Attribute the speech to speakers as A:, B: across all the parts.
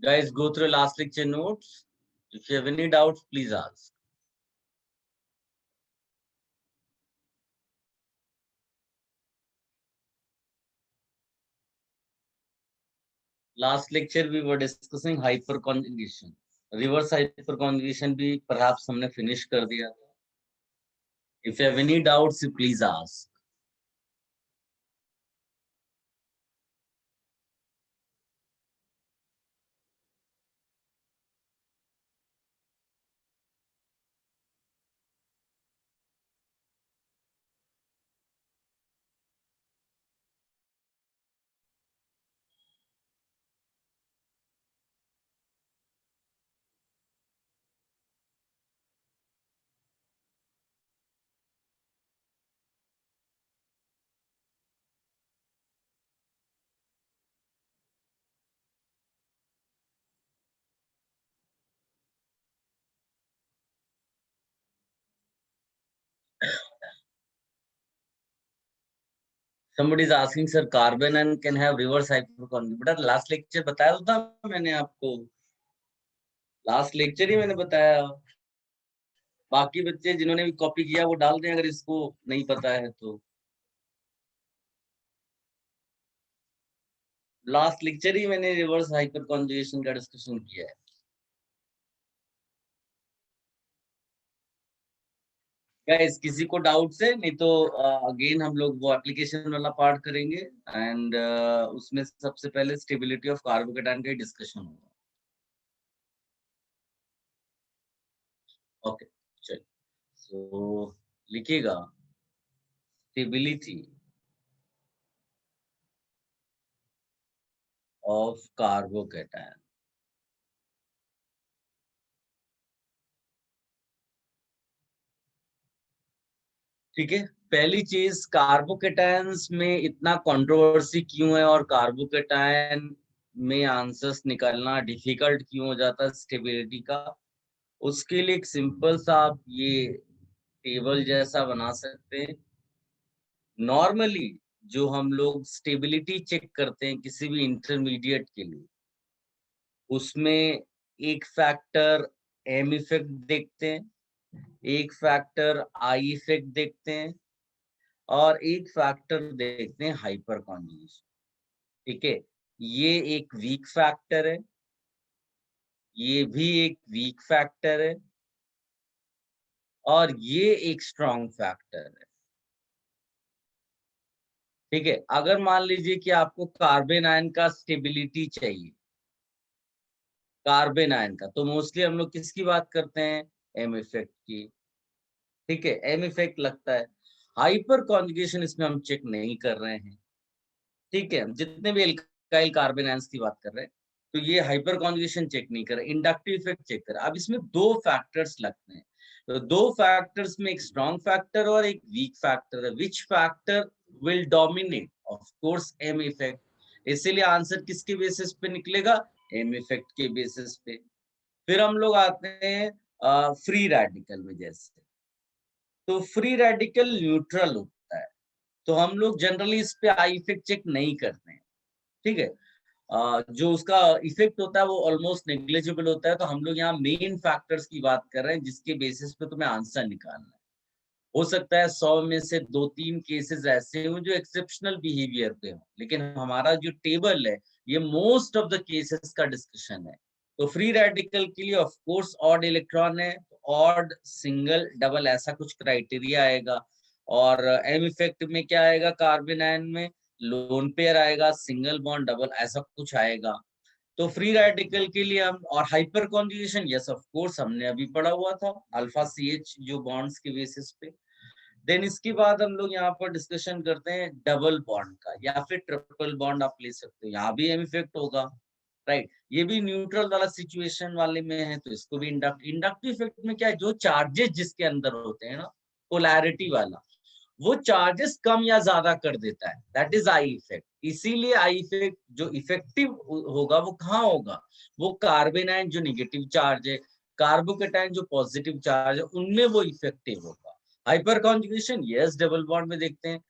A: Guys, go through last lecture notes. If you have any doubts, please ask. Last lecture we were discussing hyperconjugation. Reverse hyperconjugation भी perhaps हमने finish कर दिया था. If you have any doubts, please ask. Somebody is asking, sir, carbon and can have reverse hyperconjugation. बेटा last lecture बताया तो था मैंने आपको. Last lecture ही मैंने बताया. बाकी बच्चे जिन्होंने भी कॉपी किया वो डाल दें अगर इसको नहीं पता है तो. लास्ट लेक्चर ही मैंने रिवर्स हाइपरकॉन्जुगेशन का डिस्कशन किया है. गाइस किसी को डाउट्स है? नहीं तो अगेन हम लोग वो एप्लीकेशन वाला पार्ट करेंगे एंड उसमें सबसे पहले स्टेबिलिटी ऑफ कार्बोकेटायन का डिस्कशन होगा. ओके चलिए. सो लिखिएगा स्टेबिलिटी ऑफ कार्बोकेटायन. ठीक है. पहली चीज, कार्बोकेटायंस में इतना कंट्रोवर्सी क्यों है और कार्बोकेटायन में आंसर्स निकालना डिफिकल्ट क्यों हो जाता है स्टेबिलिटी का, उसके लिए एक सिंपल सा आप ये टेबल जैसा बना सकते हैं. नॉर्मली जो हम लोग स्टेबिलिटी चेक करते हैं किसी भी इंटरमीडिएट के लिए, उसमें एक फैक्टर एम इफेक्ट देखते हैं, एक फैक्टर आई इफेक्ट देखते हैं और एक फैक्टर देखते हैं हाइपर कॉन्जुगेशन. ठीक है. ये एक वीक फैक्टर है, ये भी एक वीक फैक्टर है और ये एक स्ट्रॉन्ग फैक्टर है. ठीक है. अगर मान लीजिए कि आपको कार्बन आयन का स्टेबिलिटी चाहिए, कार्बन आयन का, तो मोस्टली हम लोग किसकी बात करते हैं? एम इफेक्ट की. ठीक है. एम इफेक्ट लगता है. हाइपर कॉन्जुगेशन इसमें हम चेक नहीं कर रहे हैं. ठीक है. जितने भी एल्काइल कार्बन आयंस की बात कर रहे हैं तो ये हाइपर कॉन्जुगेशन चेक नहीं कर रहे, इंडक्टिव इफेक्ट चेक कर रहे. अब इसमें दो फैक्टर्स लगते हैं. तो दो फैक्टर्स में एक स्ट्रॉन्ग फैक्टर और एक वीक फैक्टर है. Which factor will dominate? Of course M effect. इसीलिए आंसर किसके बेसिस पे निकलेगा? एम इफेक्ट के बेसिस पे. फिर हम लोग आते हैं फ्री रेडिकल में. जैसे तो फ्री रेडिकल न्यूट्रल होता है तो हम लोग जनरली इस पे आई इफेक्ट चेक नहीं करते हैं. ठीक है. जो उसका इफेक्ट होता है वो ऑलमोस्ट नेग्लिजिबल होता है. तो हम लोग यहाँ मेन फैक्टर्स की बात कर रहे हैं जिसके बेसिस पे तुम्हें आंसर निकालना है. हो सकता है 100 में से 2-3 केसेस ऐसे हो जो एक्सेप्शनल बिहेवियर पे हो, लेकिन हमारा जो टेबल है ये मोस्ट ऑफ द केसेस का डिस्कशन है. तो फ्री रेडिकल के लिए ऑफ कोर्स ऑड इलेक्ट्रॉन है, ऑड, सिंगल, डबल ऐसा कुछ क्राइटेरिया आएगा. और एम इफेक्ट में क्या आएगा? कार्बन आयन में लोन पेयर आएगा, सिंगल बॉन्ड, डबल ऐसा कुछ आएगा. तो फ्री रेडिकल के लिए हम, और hyper conjugation yes of course हमने अभी पढ़ा हुआ था, अल्फा सी एच जो बॉन्ड्स के बेसिस पे. देन इसके बाद हम लोग यहाँ पर डिस्कशन करते हैं डबल बॉन्ड का या फिर ट्रिपल बॉन्ड आप ले सकते हो. यहाँ भी एम इफेक्ट होगा, राइट. ये भी न्यूट्रल वाला सिचुएशन वाले में है तो इसको भी इंडक्टिव इफेक्ट में क्या है? जो चार्जेस जिसके अंदर होते हैं ना, पोलैरिटी वाला, वो चार्जेस कम या ज्यादा कर देता है, दैट इज आई इफेक्ट. इसीलिए आई इफेक्ट जो इफेक्टिव होगा वो कहाँ होगा? वो कार्बन आयन जो निगेटिव चार्ज है, कार्बोकेटायन जो पॉजिटिव चार्ज है, उनमें वो इफेक्टिव होगा. Hyper conjugation yes double bond में देखते हैं.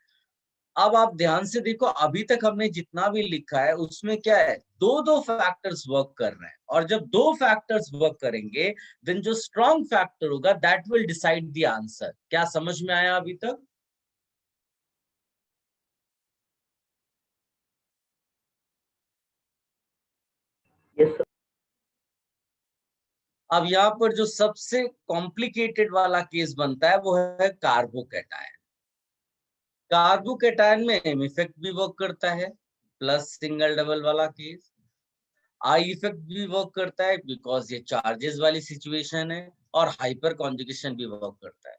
A: अब आप ध्यान से देखो, अभी तक हमने जितना भी लिखा है उसमें क्या है, दो दो फैक्टर्स वर्क कर रहे हैं, और जब दो फैक्टर्स वर्क करेंगे देन जो स्ट्रॉन्ग फैक्टर होगा that will decide the answer. क्या समझ में आया अभी तक?
B: Yes sir.
A: अब यहाँ पर जो सबसे कॉम्प्लिकेटेड वाला केस बनता है वो है कार्बोकैटायन। कार्बोकैटायन में एम इफेक्ट भी वर्क करता है, प्लस सिंगल डबल वाला केस। आई इफेक्ट भी वर्क करता है बिकॉज ये चार्जेस वाली सिचुएशन है, और हाइपर कॉन्जुगेशन भी वर्क करता है।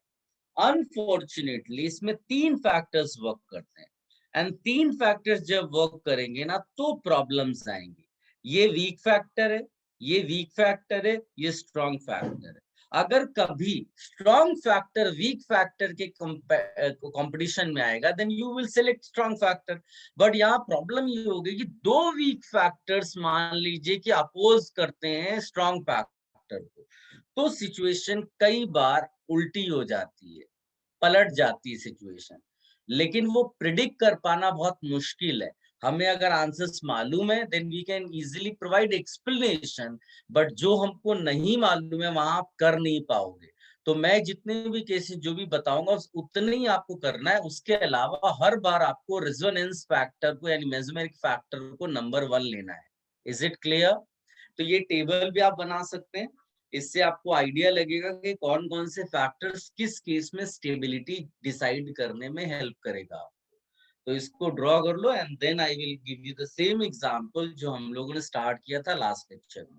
A: अनफॉर्चुनेटली इसमें तीन फैक्टर्स वर्क करते हैं, एंड तीन फैक्टर्स जब वर्क करेंगे ना तो प्रॉब्लम्स आएंगे। ये वीक फैक्टर है, ये वीक फैक्टर है, ये स्ट्रॉन्ग फैक्टर है। अगर कभी स्ट्रॉन्ग फैक्टर वीक फैक्टर के कंपटीशन में आएगा then you will select strong factor. But यहाँ प्रॉब्लम ये हो गई कि दो वीक फैक्टर्स मान लीजिए कि अपोज करते हैं स्ट्रॉन्ग फैक्टर को, तो सिचुएशन कई बार उल्टी हो जाती है, पलट जाती है सिचुएशन। लेकिन वो प्रिडिक्ट कर पाना बहुत मुश्किल है। हमें अगर आंसर्स मालूम है then we can easily provide explanation, but जो हमको नहीं मालूम है वहां आप कर नहीं पाओगे। तो मैं जितने भी केसेस जो भी बताऊंगा उतने ही आपको करना है, उसके अलावा हर बार आपको रेजोनेंस फैक्टर को यानी मेसोमेरिक फैक्टर को नंबर 1 लेना है। Is it clear? तो ये टेबल भी आप बना सकते हैं, इससे आपको आइडिया लगेगा कि कौन कौन से फैक्टर्स किस केस में स्टेबिलिटी डिसाइड करने में हेल्प करेगा। तो इसको ड्रॉ कर लो and then I will give you the same example जो हम लोगों ने स्टार्ट किया था लास्ट लेक्चर में।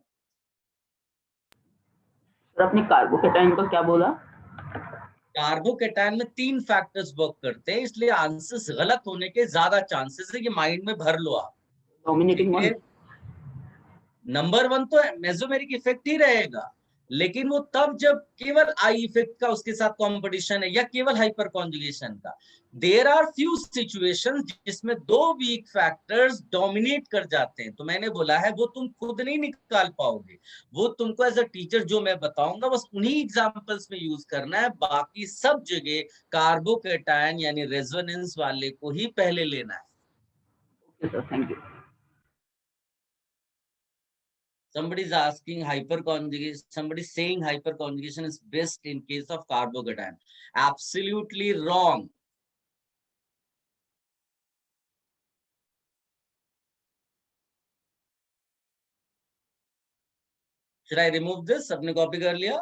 B: सर आपने कार्बोकेटाइन का क्या बोला?
A: कार्बोकेटायन में तीन फैक्टर्स वर्क करते हैं, इसलिए आंसर्स गलत होने के ज्यादा चांसेस है, कि माइंड में भर लो आप।
B: डोमिनेटिंग
A: ठीक
B: वन।
A: है, नंबर 1 तो मेसोमेरिक इफेक्ट ही रहेगा, लेकिन वो तब जब केवल आई इफेक्ट का उसके साथ कंपटीशन है या केवल हाइपर कॉन्जुगेशन का। देयर आर फ्यू सिचुएशंस जिसमें दो वीक फैक्टर्स डोमिनेट कर जाते हैं, तो मैंने बोला है वो तुम खुद नहीं निकाल पाओगे, वो तुमको एज अ टीचर जो मैं बताऊंगा बस उन्हीं एग्जांपल्स में यूज करना है, बाकी सब जगह कार्बोकेटायन यानी रेजोनेंस वाले को ही पहले लेना है।
B: Okay sir, thank you.
A: Somebody is asking hyperconjugation, somebody is saying hyperconjugation is best in case of carbocation. Absolutely wrong. Should I remove this? अपने कॉपी कर लिया?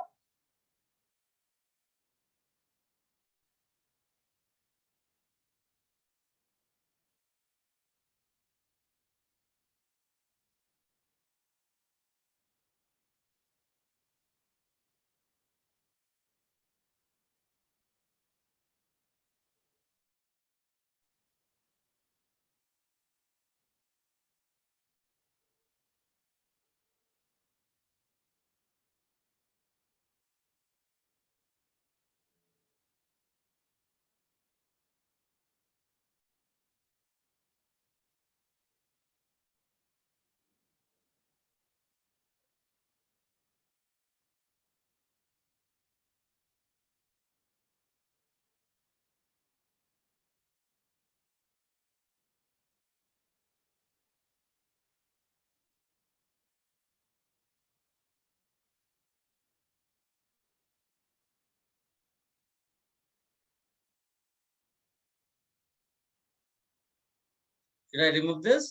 A: Should I remove this?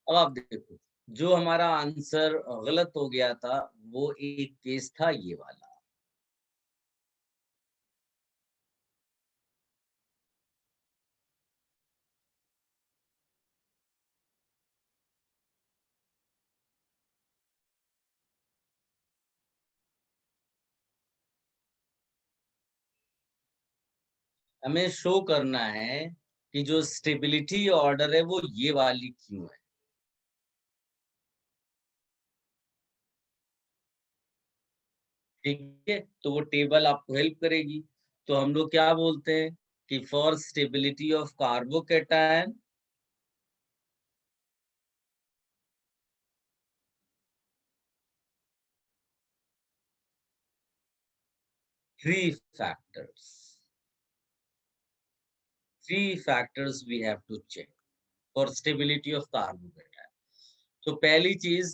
A: अब आप देखो, जो हमारा आंसर गलत हो गया था वो एक केस था ये वाला। हमें शो करना है कि जो स्टेबिलिटी ऑर्डर है वो ये वाली क्यों है। ठीक है, तो वो टेबल आपको हेल्प करेगी। तो हम लोग क्या बोलते हैं कि for stability of carbocation three factors three factors we have to check for stability of carbocation. तो पहली चीज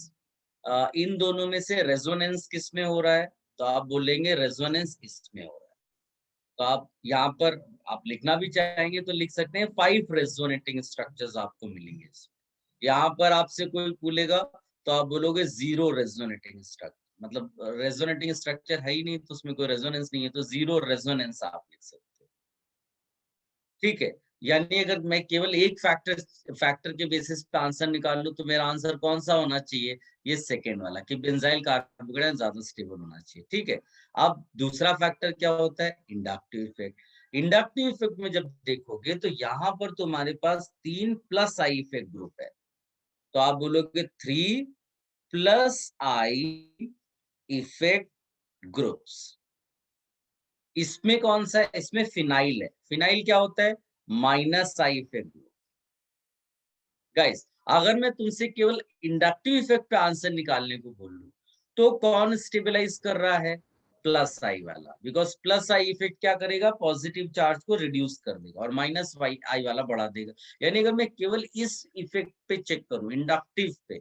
A: इन दोनों में से रेजोनेंस किस में हो रहा है, तो आप बोलेंगे रेजोनेंस इसमें हो रहा है। तो आप यहाँ पर आप लिखना भी चाहेंगे तो लिख सकते हैं 5 रेजोनेटिंग स्ट्रक्चर्स आपको मिलेंगे इसमें। यहाँ पर आपसे कोई बोलेगा तो आप बोलोगे 0 रेजोनेटिंग स्ट्रक्चर, मतलब रेजोनेटिंग स्ट्रक्चर है ही नहीं तो उसमें कोई रेजोनेंस नहीं है, तो 0 रेजोनेंस आप लिख सकते हो। ठीक है, यानी अगर मैं केवल एक फैक्टर के बेसिस पे आंसर निकाल लूं तो मेरा आंसर कौन सा होना चाहिए, ये सेकेंड वाला कि बेंजाइल कार्बोकेटायन ज्यादा स्टेबल होना चाहिए। ठीक है, अब दूसरा फैक्टर क्या होता है, इंडक्टिव इफेक्ट। इंडक्टिव इफेक्ट में जब देखोगे तो यहाँ पर तुम्हारे पास 3 प्लस आई इफेक्ट ग्रुप है, तो आप बोलोगे 3 प्लस आई इफेक्ट ग्रुप्स। इसमें कौन सा है, इसमें फिनाइल है। फिनाइल क्या होता है, minus I effect group. Guys, अगर मैं तुमसे केवल इंडक्टिव इफेक्ट पे आंसर निकालने को बोल लूं तो कौन स्टेबलाइज कर रहा है, प्लस आई वाला, बिकॉज प्लस आई इफेक्ट क्या करेगा, पॉजिटिव चार्ज को रिड्यूस कर देगा और माइनस आई वाला बढ़ा देगा। यानी अगर मैं केवल इस इफेक्ट पे चेक करूं, इंडक्टिव पे,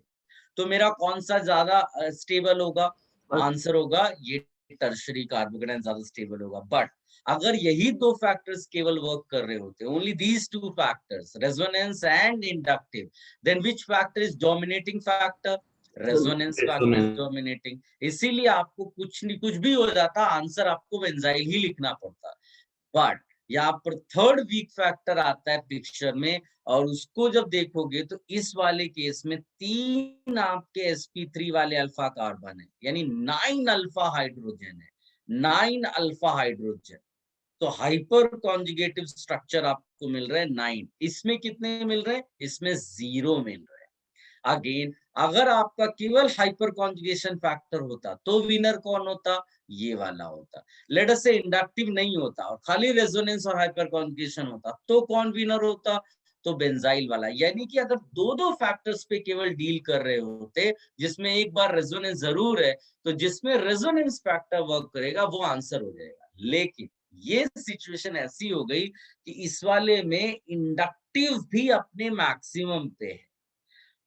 A: तो मेरा कौन सा ज्यादा स्टेबल होगा,
B: बस
A: आंसर होगा ये टर्शरी कार्बोकेटायन ज्यादा स्टेबल होगा। बट अगर यही दो फैक्टर्स केवल वर्क कर रहे होते, only these two factors, resonance and inductive, then which factor is dominating factor, resonance factor is
B: resonance.
A: Dominating. इसीलिए आपको कुछ नहीं, कुछ भी हो जाता, आंसर आपको बेंजाइल ही लिखना पड़ता। बट यहाँ पर थर्ड वीक फैक्टर आता है पिक्चर में, और उसको जब देखोगे तो इस वाले केस में 3 आपके sp3 वाले अल्फा कार्बन है, यानी 9 अल्फा हाइड्रोजन है, 9 अल्फा हाइड्रोजन। तो हाइपर कॉन्जुगेटिव स्ट्रक्चर आपको मिल रहे हैं 9। इसमें कितने मिल रहे हैं, इसमें 0 मिल रहे हैं। अगेन, अगर आपका केवल हाइपर कॉन्जुगेशन फैक्टर होता तो विनर कौन होता, ये वाला होता। लेट अस से इंडक्टिव नहीं होता और खाली रेजोनेंस और हाइपर कॉन्जुगेशन होता तो कौन विनर होता, तो बेंजाइल वाला। यानी कि अगर दो दो फैक्टर्स पे केवल डील कर रहे होते, जिसमें एक बार रेजोनेंस जरूर है, तो जिसमें रेजोनेंस फैक्टर वर्क करेगा वो आंसर हो जाएगा। लेकिन ये सिचुएशन ऐसी हो गई कि इस वाले में इंडक्टिव भी अपने मैक्सिमम पे है।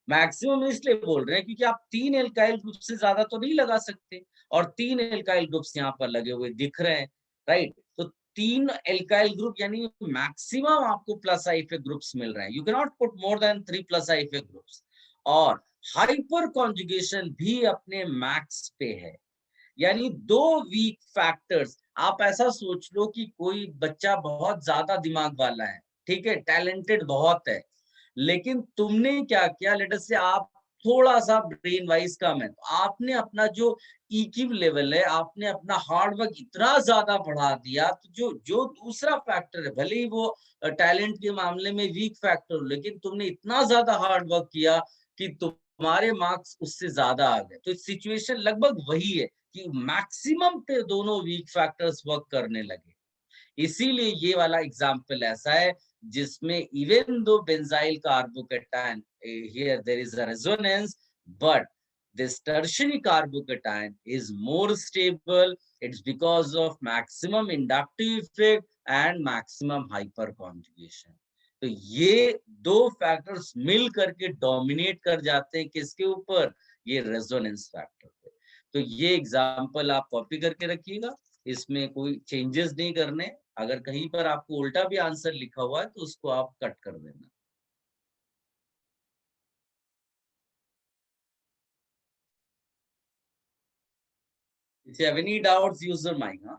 A: मैक्सिमम इसलिए बोल रहे हैं क्योंकि आप 3 एल्काइल ग्रुप से ज्यादा तो नहीं लगा सकते, और 3 एल्काइल ग्रुप्स यहाँ पर लगे हुए दिख रहे हैं, राइट। तो 3 एल्काइल ग्रुप यानी मैक्सिमम आपको प्लस आई इफेक्ट ग्रुप्स मिल रहे हैं। You can not put more than 3 plus I effect groups. और हाइपर कॉन्जुगेशन भी अपने मैक्स पे है, यानी 2 वीक फैक्टर्स। आप ऐसा सोच लो कि कोई बच्चा बहुत ज्यादा दिमाग वाला है, ठीक है, टैलेंटेड बहुत है, लेकिन तुमने क्या किया, लेट अस से आप थोड़ा सा ब्रेन वाइज कम है, तो आपने अपना जो ईक्यू लेवल है, आपने अपना हार्ड वर्क इतना ज्यादा बढ़ा दिया, तो जो जो दूसरा फैक्टर है, भले ही वो टैलेंट के मामले में वीक फैक्टर हो, लेकिन तुमने इतना ज्यादा हार्ड वर्क किया कि तुम्हारे मार्क्स उससे ज्यादा आ गए। तो सिचुएशन लगभग वही है कि मैक्सिमम पे दोनों वीक फैक्टर्स वर्क करने लगे। इसीलिए ये वाला एग्जाम्पल ऐसा है जिसमें even though benzyl carbocation, here there is a resonance, but this tertiary carbocation is more stable. It's because of maximum inductive effect and maximum hyperconjugation. तो ये दो फैक्टर्स मिल करके डोमिनेट कर जाते हैं किसके ऊपर, ये रेजोनेंस फैक्टर पे। तो ये एग्जाम्पल आप कॉपी करके रखिएगा, इसमें कोई चेंजेस नहीं करने। अगर कहीं पर आपको उल्टा भी आंसर लिखा हुआ है तो उसको आप कट कर देना। If you have any doubts, use your mind, huh?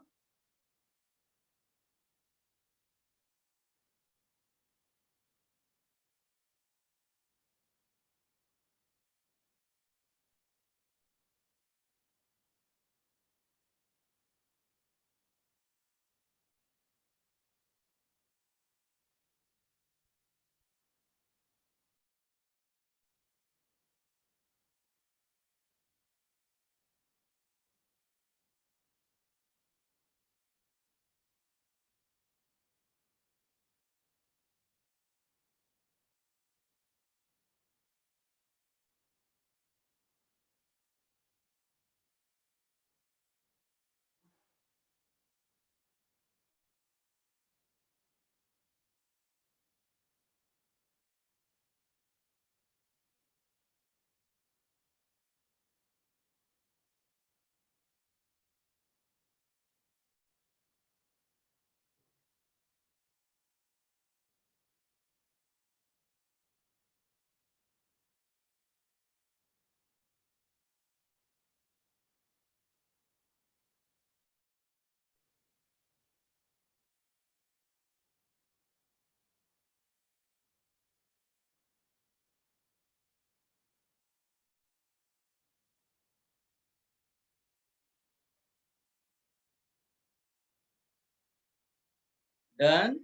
A: Done.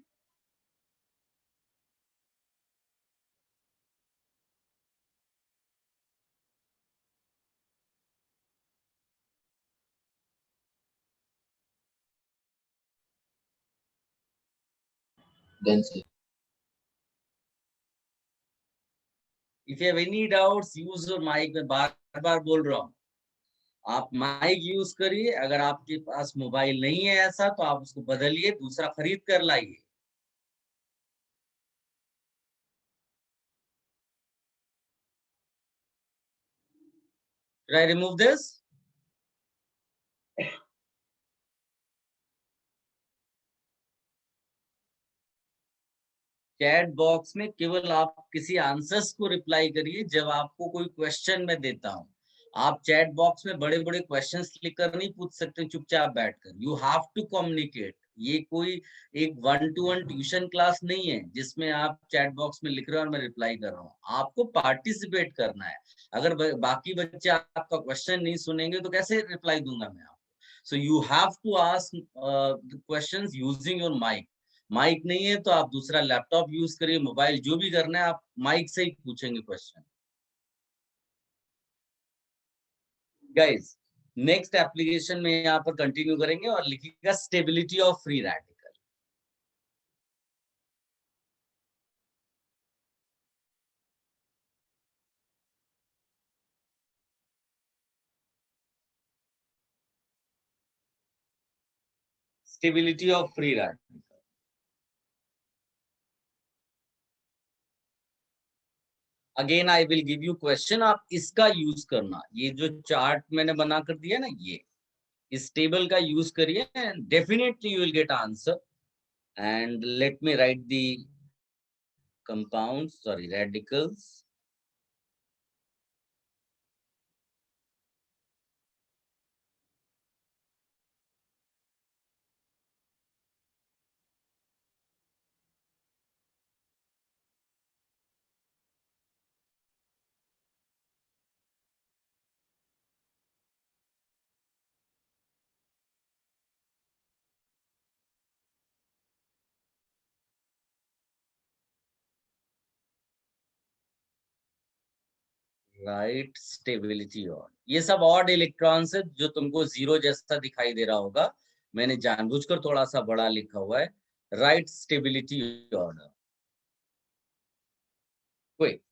C: Then sir.
A: If you have any doubts, use your mic। मैं बार बार बोल रहा हूँ, आप माइक यूज करिए। अगर आपके पास मोबाइल नहीं है ऐसा, तो आप उसको बदलिए, दूसरा खरीद कर लाइए। Should I remove this? Chat box में केवल आप किसी आंसर्स को रिप्लाई करिए जब आपको कोई क्वेश्चन मैं देता हूं। आप चैट बॉक्स में बड़े बड़े क्वेश्चंस लिखकर नहीं पूछ सकते चुपचाप बैठकर। You have to communicate. ये कोई एक 1-to-1 ट्यूशन क्लास नहीं है जिसमें आप चैट बॉक्स में लिख रहे हो और मैं रिप्लाई कर रहा हूँ। आपको पार्टिसिपेट करना है। अगर बाकी बच्चे आपका क्वेश्चन नहीं सुनेंगे तो कैसे रिप्लाई दूंगा मैं आपको। So you have to ask questions using your mic. Mic नहीं है तो आप दूसरा लैपटॉप यूज करिए, मोबाइल, जो भी करना है आप माइक से ही पूछेंगे क्वेश्चन। गाइस, नेक्स्ट एप्लीकेशन में यहाँ पर कंटिन्यू करेंगे और लिखिएगा stability of free radical. Stability of free radical. Again I will give you question, आप इसका यूज करना। ये जो चार्ट मैंने बना कर दिया ना, ये इस टेबल का यूज करिए and definitely you will get answer. And let me right the compound, sorry, radicals. Right stability on. ये सब ऑड इलेक्ट्रॉन्स है जो तुमको जीरो जैसा दिखाई दे रहा होगा। मैंने जानबूझकर थोड़ा सा बड़ा लिखा हुआ है। Right stability order. Quick.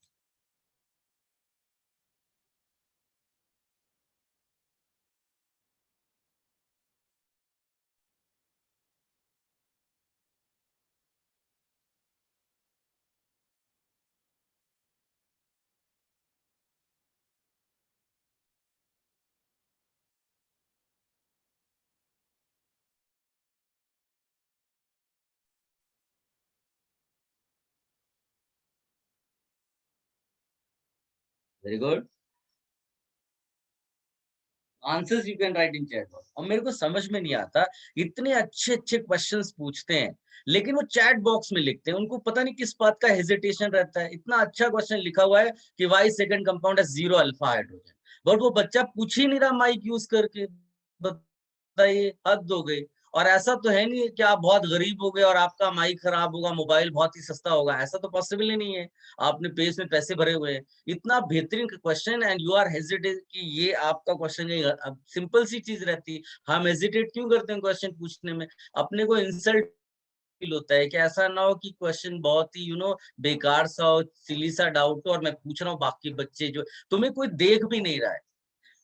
A: Very good. Answers you can write in chat box. और मेरे को समझ में नहीं आता, इतने अच्छे अच्छे क्वेश्चंस पूछते हैं लेकिन वो चैट बॉक्स में लिखते हैं। उनको पता नहीं किस बात का हेजिटेशन रहता है। इतना अच्छा क्वेश्चन लिखा हुआ है कि वाई सेकंड कंपाउंड है 0 अल्फा हाइड्रोजन, बट वो बच्चा पूछ ही नहीं रहा माइक यूज करके। बताइए, हद हो गई। और ऐसा तो है नहीं कि आप बहुत गरीब हो गए और आपका माइक खराब होगा, मोबाइल बहुत ही सस्ता होगा, ऐसा तो पॉसिबल ही नहीं है। आपने पेज में पैसे भरे हुए हैं। इतना बेहतरीन question and you are hesitate कि ये आपका क्वेश्चन नहीं। अब सिंपल सी चीज रहती, हम हेजिटेट क्यों करते हैं क्वेश्चन पूछने में? अपने को इंसल्ट फील होता है कि ऐसा ना हो कि क्वेश्चन बहुत ही बेकार सा हो, सिली सा डाउट हो और मैं पूछ रहा हूँ, बाकी बच्चे जो तुम्हें कोई देख भी नहीं रहा है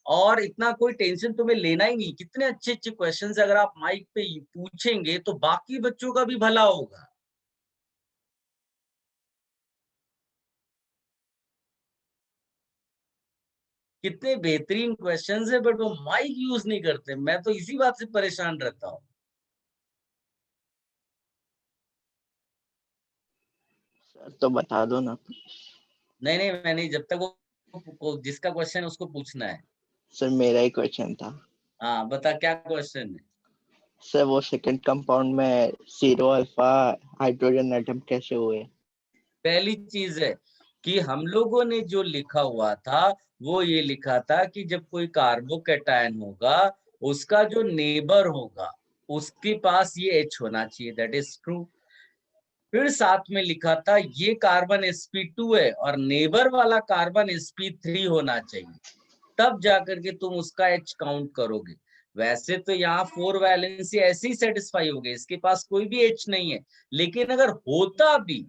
A: और इतना कोई टेंशन तुम्हें लेना ही नहीं। कितने अच्छे अच्छे क्वेश्चंस अगर आप माइक पे पूछेंगे तो बाकी बच्चों का भी भला होगा। कितने बेहतरीन क्वेश्चंस है, बट वो माइक यूज नहीं करते। मैं तो इसी बात से परेशान रहता हूँ।
D: सर तो बता दो ना।
A: नहीं नहीं, मैं नहीं, जब तक जिसका क्वेश्चन है उसको पूछना है।
D: सर मेरा ही क्वेश्चन था।
A: हाँ बता, क्या क्वेश्चन है?
D: सर वो सेकंड कंपाउंड में 0 अल्फा हाइड्रोजन एटम कैसे हुए?
A: पहली चीज है कि हम लोगों ने जो लिखा हुआ था वो ये लिखा था कि जब कोई कार्बोकैटायन होगा उसका जो नेबर होगा उसके पास ये H होना चाहिए, दैट इज ट्रू। फिर साथ में लिखा था ये कार्बन sp2 है और नेबर वाला कार्बन sp3 होना चाहिए, तब जाकर के तुम उसका H काउंट करोगे। वैसे तो यहाँ 4 वैलेंसी ऐसे ही सेटिस्फाई हो गए, इसके पास कोई भी H नहीं है, लेकिन अगर होता भी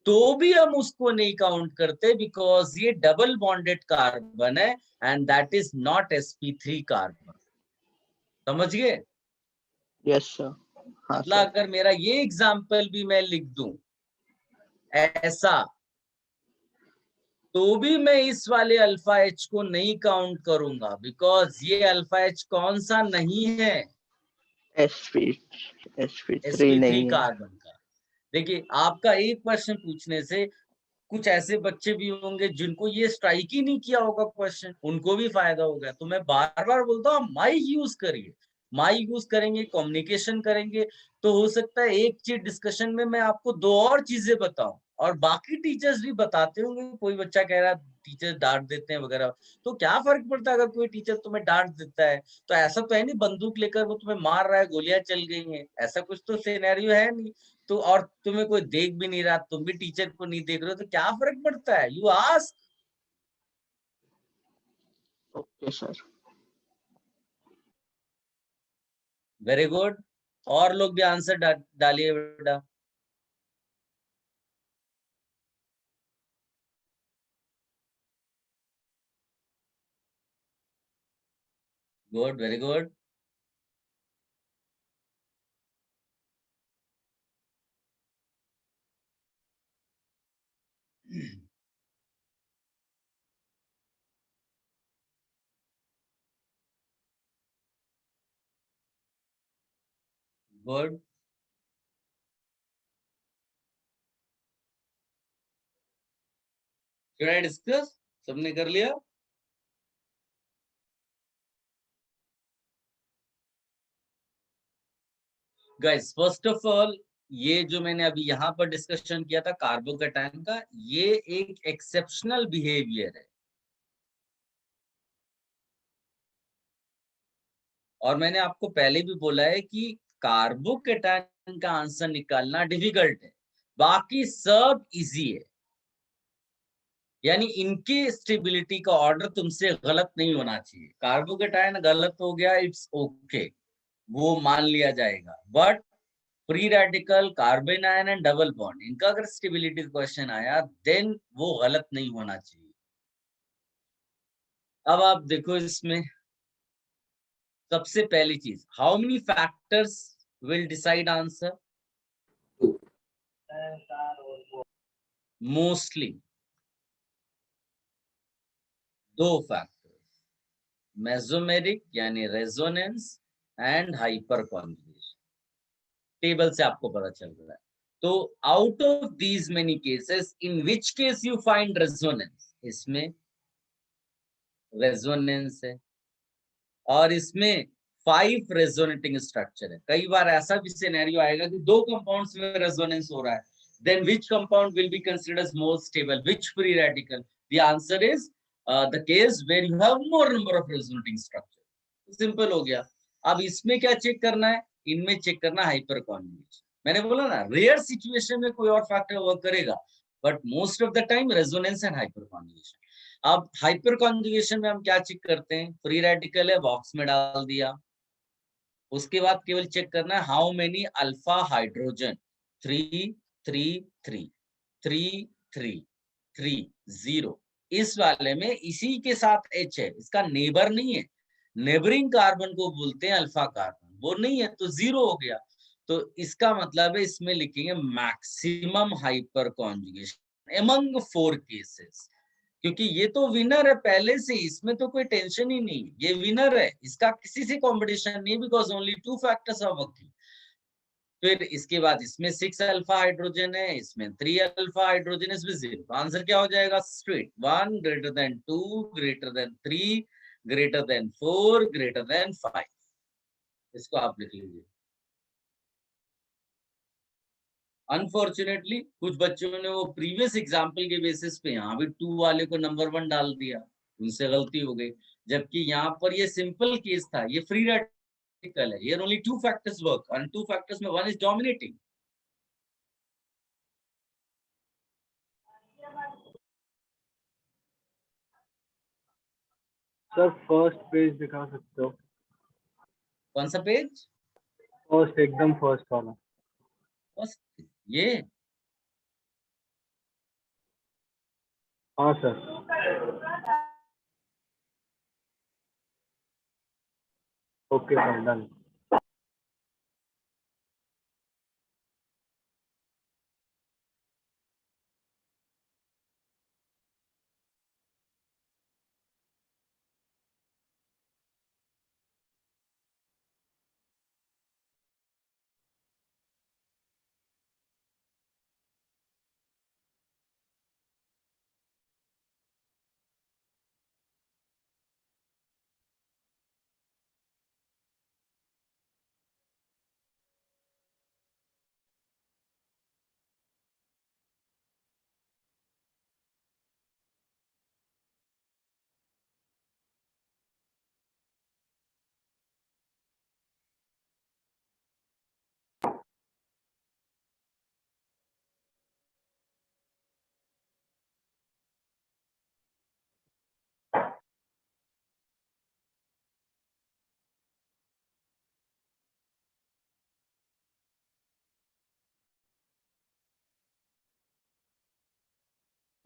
A: तो भी हम उसको नहीं काउंट करते, बिकॉज ये डबल बॉन्डेड कार्बन है and that is not sp3 carbon. समझ गए?
D: Yes sir. हाँ
A: मतलब
D: सर।
A: अगर मेरा ये एग्जाम्पल भी मैं लिख दूं ऐसा, तो भी मैं इस वाले अल्फा एच को नहीं काउंट करूंगा, बिकॉज ये अल्फा एच कौन सा नहीं है,
D: sp3
A: sp3
D: नहीं है।
A: कार्बन का। देखिए, आपका एक क्वेश्चन पूछने से कुछ ऐसे बच्चे भी होंगे जिनको ये स्ट्राइक ही नहीं किया होगा क्वेश्चन, उनको भी फायदा होगा। तो मैं बार बार बोलता हूँ माइक यूज करिए, माइक यूज करेंगे, कम्युनिकेशन करेंगे, तो हो सकता है एक चीज डिस्कशन में मैं आपको 2 और चीजें बताऊं, और बाकी टीचर्स भी बताते होंगे। कोई बच्चा कह रहा है टीचर डांट देते हैं वगैरह, तो क्या फर्क पड़ता है अगर कोई टीचर तुम्हें डांट देता है? तो ऐसा तो है नहीं बंदूक लेकर वो तुम्हें मार रहा है, गोलियां चल गई हैं, ऐसा कुछ तो सिनेरियो है नहीं। तो और तुम्हें कोई देख भी नहीं रहा, तुम भी टीचर को नहीं देख रहे हो, तो क्या फर्क पड़ता है? You ask.
D: Okay sir.
A: Very good. और लोग भी आंसर डालिए बेटा। Good, very good. Good. Should I discuss? सबने कर लिया? गाइस, फर्स्ट ऑफ ऑल, ये जो मैंने अभी यहाँ पर डिस्कशन किया था कार्बोकैटायन का, ये एक एक्सेप्शनल बिहेवियर है। और मैंने आपको पहले भी बोला है कि कार्बोकैटायन का आंसर निकालना डिफिकल्ट है, बाकी सब इजी है। यानी इनकी स्टेबिलिटी का ऑर्डर तुमसे गलत नहीं होना चाहिए। कार्बोकैटायन गलत हो गया, इट्स ओके, वो मान लिया जाएगा, but free radical, carbon ion and double bond, इनका अगर स्टेबिलिटी क्वेश्चन आया देन वो गलत नहीं होना चाहिए। अब आप देखो, इसमें सबसे पहली चीज, how many factors will decide answer? Mostly 2 factor, mesomeric यानी resonance and hyperconjugation. Table से आपको पता चल रहा है। तो out of these many cases, in which case you find resonance? इसमें रेजोनेंस है, और इसमें 5 रेजोनेटिंग स्ट्रक्चर है। कई बार ऐसा भी सिनेरियो आएगा कि 2 कंपाउंड्स में रेजोनेंस हो रहा है, then which compound will be considered as more stable, which free radical? The answer is the case where you have more number of resonating structure। Simple हो गया। अब इसमें क्या चेक करना है? इनमें चेक करना हाइपर कॉन्जुगेशन। मैंने बोला ना, रेयर सिचुएशन में कोई और फैक्टर वर्क करेगा, but most of the time resonance and hyper conjugation. अब हाइपर कॉन्जुगेशन में हम क्या चेक करते हैं? फ्री रेडिकल है, बॉक्स में डाल दिया। उसके बाद केवल चेक करना है हाउ मेनी अल्फा हाइड्रोजन, 3 3 3 3 3 3 0। इस वाले में इसी के साथ H है, इसका नेबर नहीं है। नेबरिंग कार्बन को बोलते हैं अल्फा कार्बन, वो नहीं है तो 0 हो गया। तो इसका मतलब है इसमें लिखेंगे maximum hyper conjugation among 4 cases, क्योंकि ये तो विनर है पहले से, इसमें तो कोई टेंशन ही नहीं, ये विनर है, इसका किसी से कंपटीशन नहीं, because only 2 factors are working. फिर इसके बाद इसमें 6 अल्फा हाइड्रोजन है, इसमें 3 अल्फा हाइड्रोजन, इसमें 0। तो आंसर क्या हो जाएगा? Straight 1 greater than 2 greater than 3 greater than 4 greater than 5। इसको आप लिख लीजिए। अनफॉर्चुनेटली कुछ बच्चों ने वो प्रीवियस एग्जाम्पल के बेसिस पे यहाँ भी 2 वाले को नंबर 1 डाल दिया, उनसे गलती हो गई। जबकि यहाँ पर ये सिंपल केस था, ये फ्री रेडिकल है, here only two factors work and two factors में one is dominating.
E: Sir first page दिखा सकते हो?
A: कौन सा पेज?
E: फर्स्ट, एकदम फर्स्ट वाला।
A: बस ये
E: हाँ sir. Okay sir, done.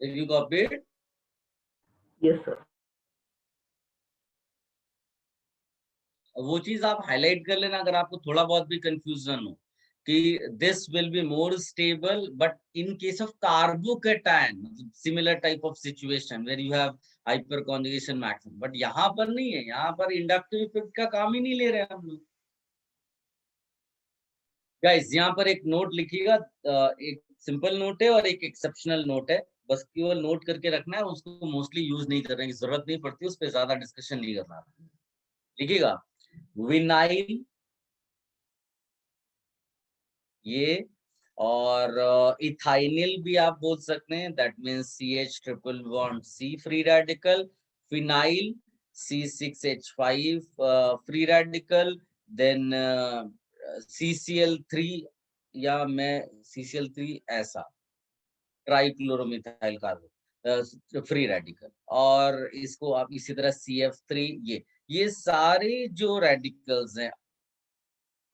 A: if you copied,
B: Yes, sir.
A: वो चीज आप हाईलाइट कर लेना अगर आपको थोड़ा बहुत भी कंफ्यूजन हो कि this will be more stable but in case of carbocation, मतलब similar type of situation where you have hyperconjugation maximum, but यहाँ पर नहीं है, यहाँ पर इंडक्टिव इफेक्ट का काम ही नहीं ले रहे हैं हम लोग। गाइस यहाँ पर एक नोट लिखिएगा, एक सिंपल नोट है और एक एक्सेप्शनल नोट है, बस केवल नोट करके रखना है, उसको मोस्टली यूज नहीं करने की जरूरत नहीं पड़ती, उस पर ज्यादा डिस्कशन नहीं करना। लिखिएगा विनाइल ये, और इथाइनिल भी आप बोल सकते हैं, that means CH triple bond C free radical, phenyl C6H5 free radical, then CCl3 या मैं CCl3 ऐसा ट्राइक्लोरोमिथाइल कार्बोन फ्री रेडिकल, और इसको आप इसी तरह CF3, ये सारे जो रेडिकल्स हैं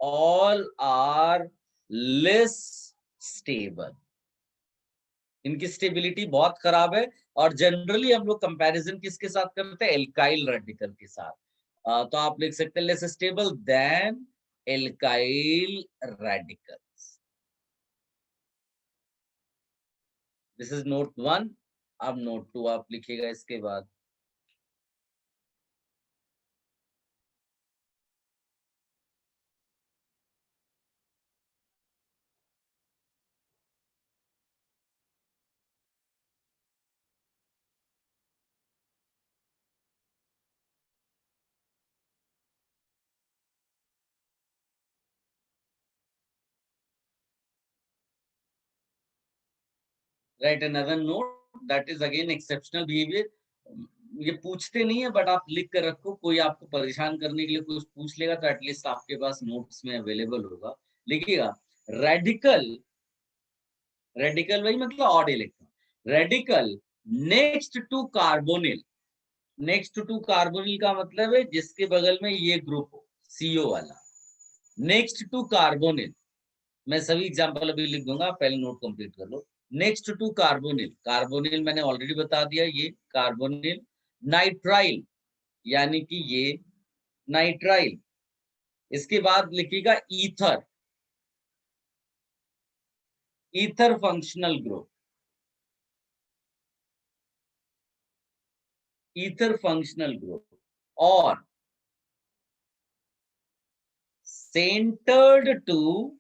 A: all are less stable, इनकी स्टेबिलिटी बहुत खराब है, और जनरली हम लोग कंपैरिजन किसके साथ करते हैं? एल्काइल रेडिकल के साथ। तो आप लिख सकते हैं less stable then alkyl radicals. This is note 1। अब नोट 2 आप लिखिएगा इसके बाद। Right another note that is again exceptional behaviour. ये पूछते नहीं है बट आप लिख कर रखो, कोई आपको परेशान करने के लिए कुछ पूछ लेगा तो एटलीस्ट आपके पास नोट्स में अवेलेबल होगा। लिखिएगा रेडिकल, रेडिकल वही मतलब odd electron, radical next to carbonyl, next to carbonyl का मतलब है जिसके बगल में ये ग्रुप हो CO वाला, नेक्स्ट टू कार्बोनिल। मैं सभी एग्जांपल अभी लिख दूंगा, पहले नोट कंप्लीट कर लो। नेक्स्ट टू कार्बोनिल, कार्बोनिल मैंने ऑलरेडी बता दिया, ये कार्बोनिल। नाइट्राइल यानी कि ये नाइट्राइल। इसके बाद लिखिएगा ether, ether functional group, ether functional group, और सेंटर्ड टू,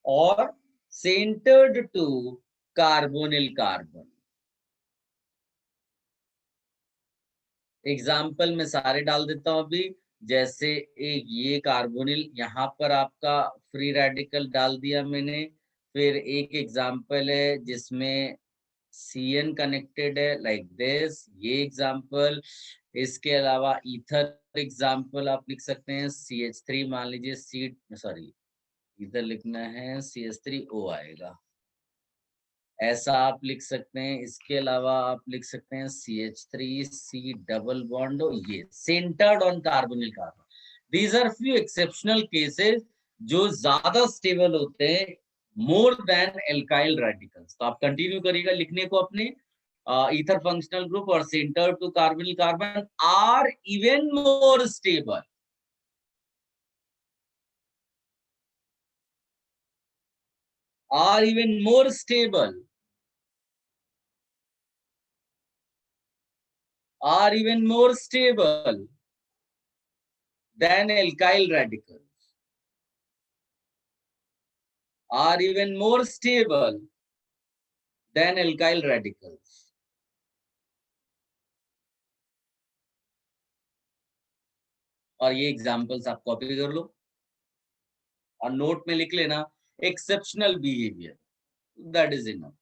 A: और centred to carbonyl carbon. Example में सारे डाल देता हूं अभी, जैसे एक ये कार्बोनिल, यहाँ पर आपका फ्री रेडिकल डाल दिया मैंने। फिर एक एग्जाम्पल है जिसमें CN कनेक्टेड है लाइक दिस, ये एग्जाम्पल। इसके अलावा ईथर एग्जाम्पल आप लिख सकते हैं, CH3 मान लीजिए, सॉरी इधर लिखना है CH3O आएगा, ऐसा आप लिख सकते हैं। इसके अलावा आप लिख सकते हैं CH3C डबल बॉन्ड, ये centred on carbonyl carbon. These are few exceptional cases जो ज्यादा स्टेबल होते हैं मोर देन एल्काइल रेडिकल्स। तो आप कंटिन्यू करिएगा लिखने को अपने, ईथर फंक्शनल ग्रुप और centred to carbonyl carbon are even more stable, are even more stable, are even more stable than alkyl radicals, are even more stable than alkyl radicals. और ये examples आप copy कर लो और note में लिख लेना, exceptional behaviour, that is enough.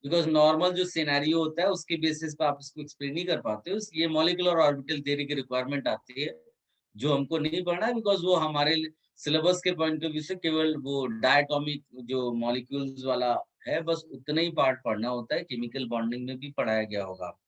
A: Because normal जो scenario होता है उसके बेसिस पे आप इसको एक्सप्लेन नहीं कर पाते हो, ये मॉलिक्यूलर ऑर्बिटल थ्योरी की रिक्वायरमेंट आती है जो हमको नहीं पढ़ना है, बिकॉज वो हमारे सिलेबस के पॉइंट ऑफ व्यू से केवल वो डायटोमिक जो मॉलिक्यूल्स वाला है, बस उतना ही पार्ट पढ़ना होता है। केमिकल बॉन्डिंग में भी पढ़ाया गया होगा आपको।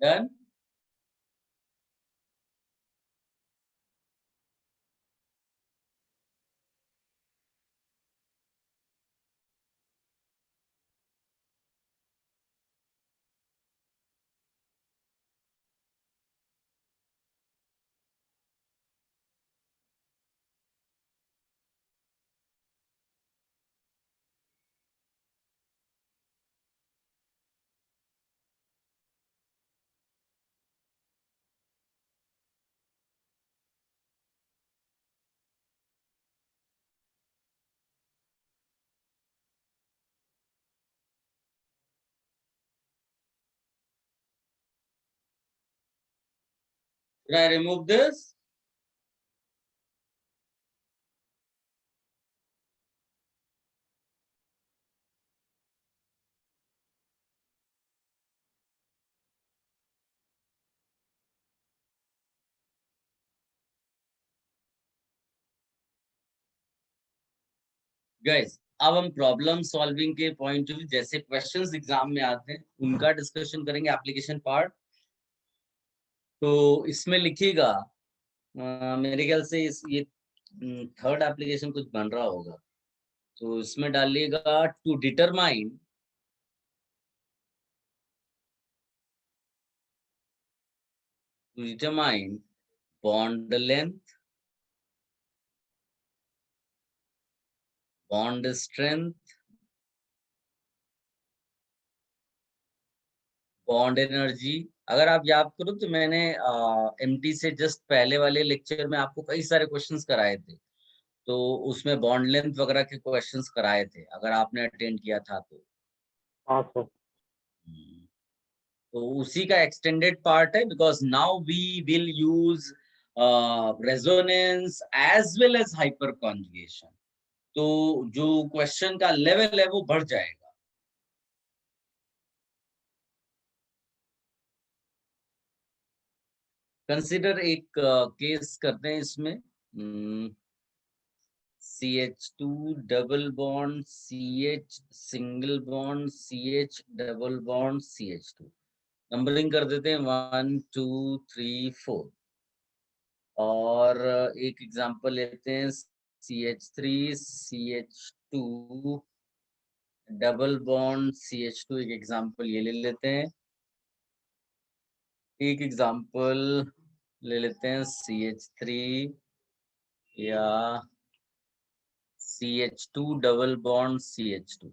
A: Done. Should I remove this? Guys अब हम प्रॉब्लम सॉल्विंग के पॉइंट ऑफ व्यू, जैसे क्वेश्चंस एग्जाम में आते हैं उनका डिस्कशन करेंगे, एप्लीकेशन पार्ट। तो इसमें लिखिएगा, मेरे ख्याल से ये थर्ड एप्लीकेशन कुछ बन रहा होगा, तो इसमें डालिएगा to determine bond length, bond strength, bond energy. अगर आप याद करो तो मैंने एमटी से जस्ट पहले वाले लेक्चर में आपको कई सारे क्वेश्चंस कराए थे, तो उसमें बॉन्ड लेंथ वगैरह के क्वेश्चंस कराए थे, अगर आपने अटेंड किया था तो।
E: हाँ सर।
A: तो उसी का एक्सटेंडेड पार्ट है, because now we will use resonance as well as hyperconjugation, तो जो क्वेश्चन का लेवल है वो बढ़ जाएगा। कंसिडर एक केस करते हैं इसमें, CH2 double bond CH single bond CH double bond CH2, numbering कर देते हैं 1 2 3 4। और एक एग्जांपल लेते हैं CH3 CH2 double bond CH2 एक एग्जांपल ये ले लेते हैं, एक एग्जांपल ले लेते हैं CH3 या CH2 double bond CH2,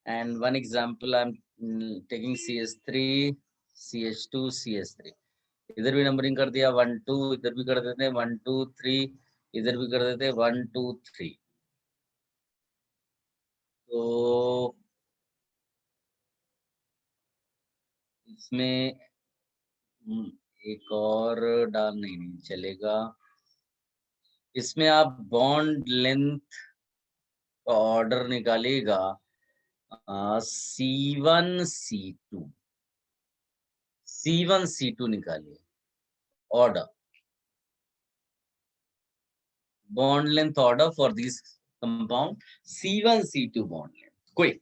A: and one example I'm taking CH3 CH2 CH3, इधर भी नंबरिंग कर दिया 1 2, इधर भी कर देते हैं 1 2 3, इधर भी कर देते हैं 1 2 3। तो इसमें एक और डाल नहीं चलेगा, इसमें आप बॉन्ड लेंथ का ऑर्डर निकालिएगा C1 C2 निकालिए order, bond length order for these compound C1 C2 bond length, quick।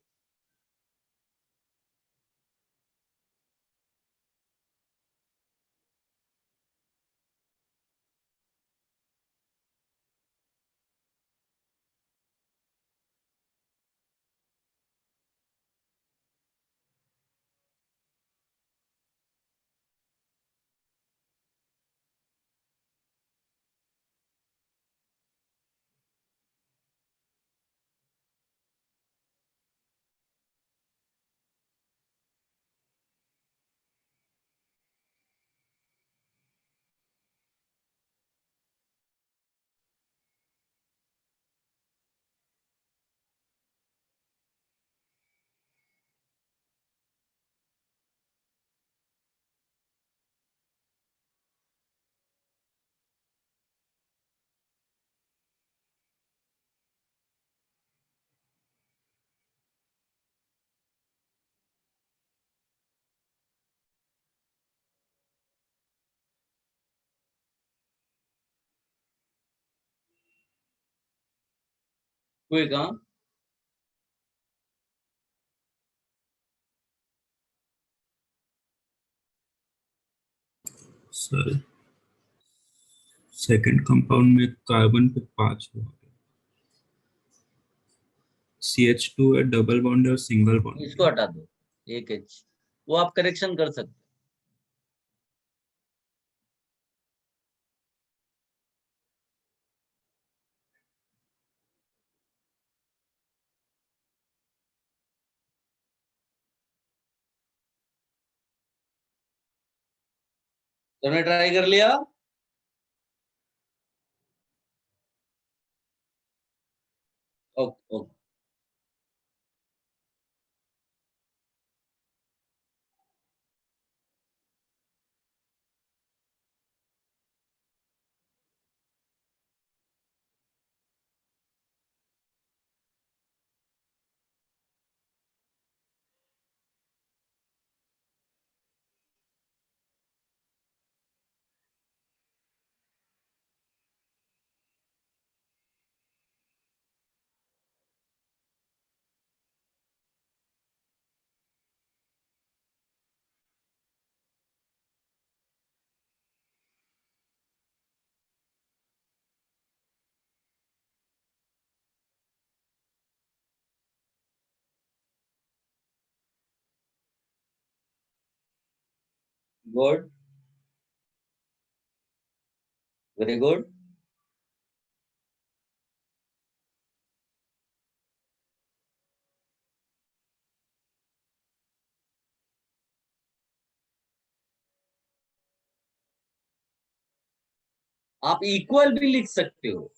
A: Quick हाँ,
F: सर सेकंड कंपाउंड में कार्बन पे 5 हुआ, CH2 है, डबल बॉन्ड है और सिंगल बॉन्ड
A: इसको हटा दो एक H, वो आप करेक्शन कर सकते। तुमने ट्राई कर लिया? Okay okay, good, very good. आप इक्वल भी लिख सकते हो,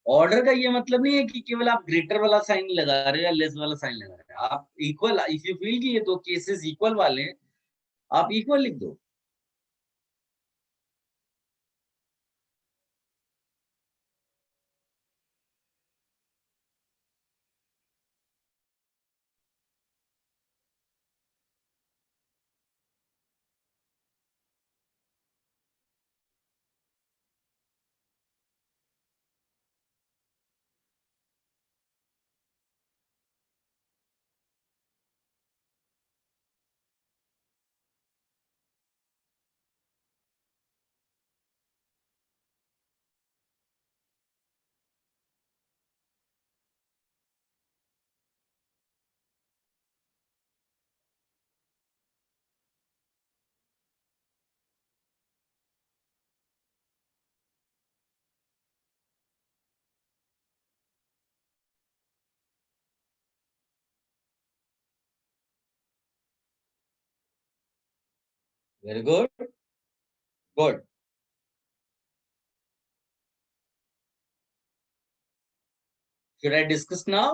A: ऑर्डर का ये मतलब नहीं है कि केवल आप ग्रेटर वाला साइन लगा रहे हो या लेस वाला साइन लगा रहे हो, आप इक्वल, इफ यू फील कि ये दो केसेस इक्वल वाले हैं, आप इक्वल लिख दो। Very good. Good. Should I discuss now?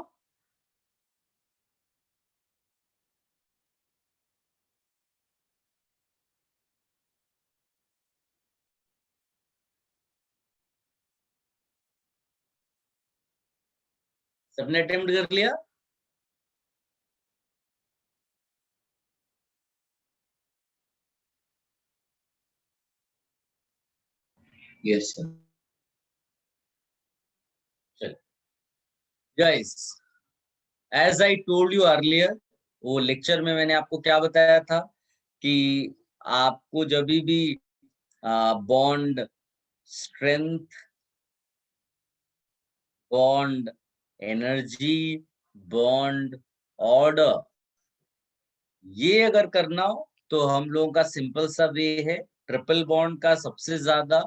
A: सबने अटेम्प्ट कर लिया?
C: Yes, sir.
A: Guys, as I told you earlier, वो लेक्चर में मैंने आपको क्या बताया था कि आपको जब भी bond strength, bond energy, bond order, ये अगर करना हो तो हम लोगों का सिंपल सा वे है, ट्रिपल बॉन्ड का सबसे ज्यादा,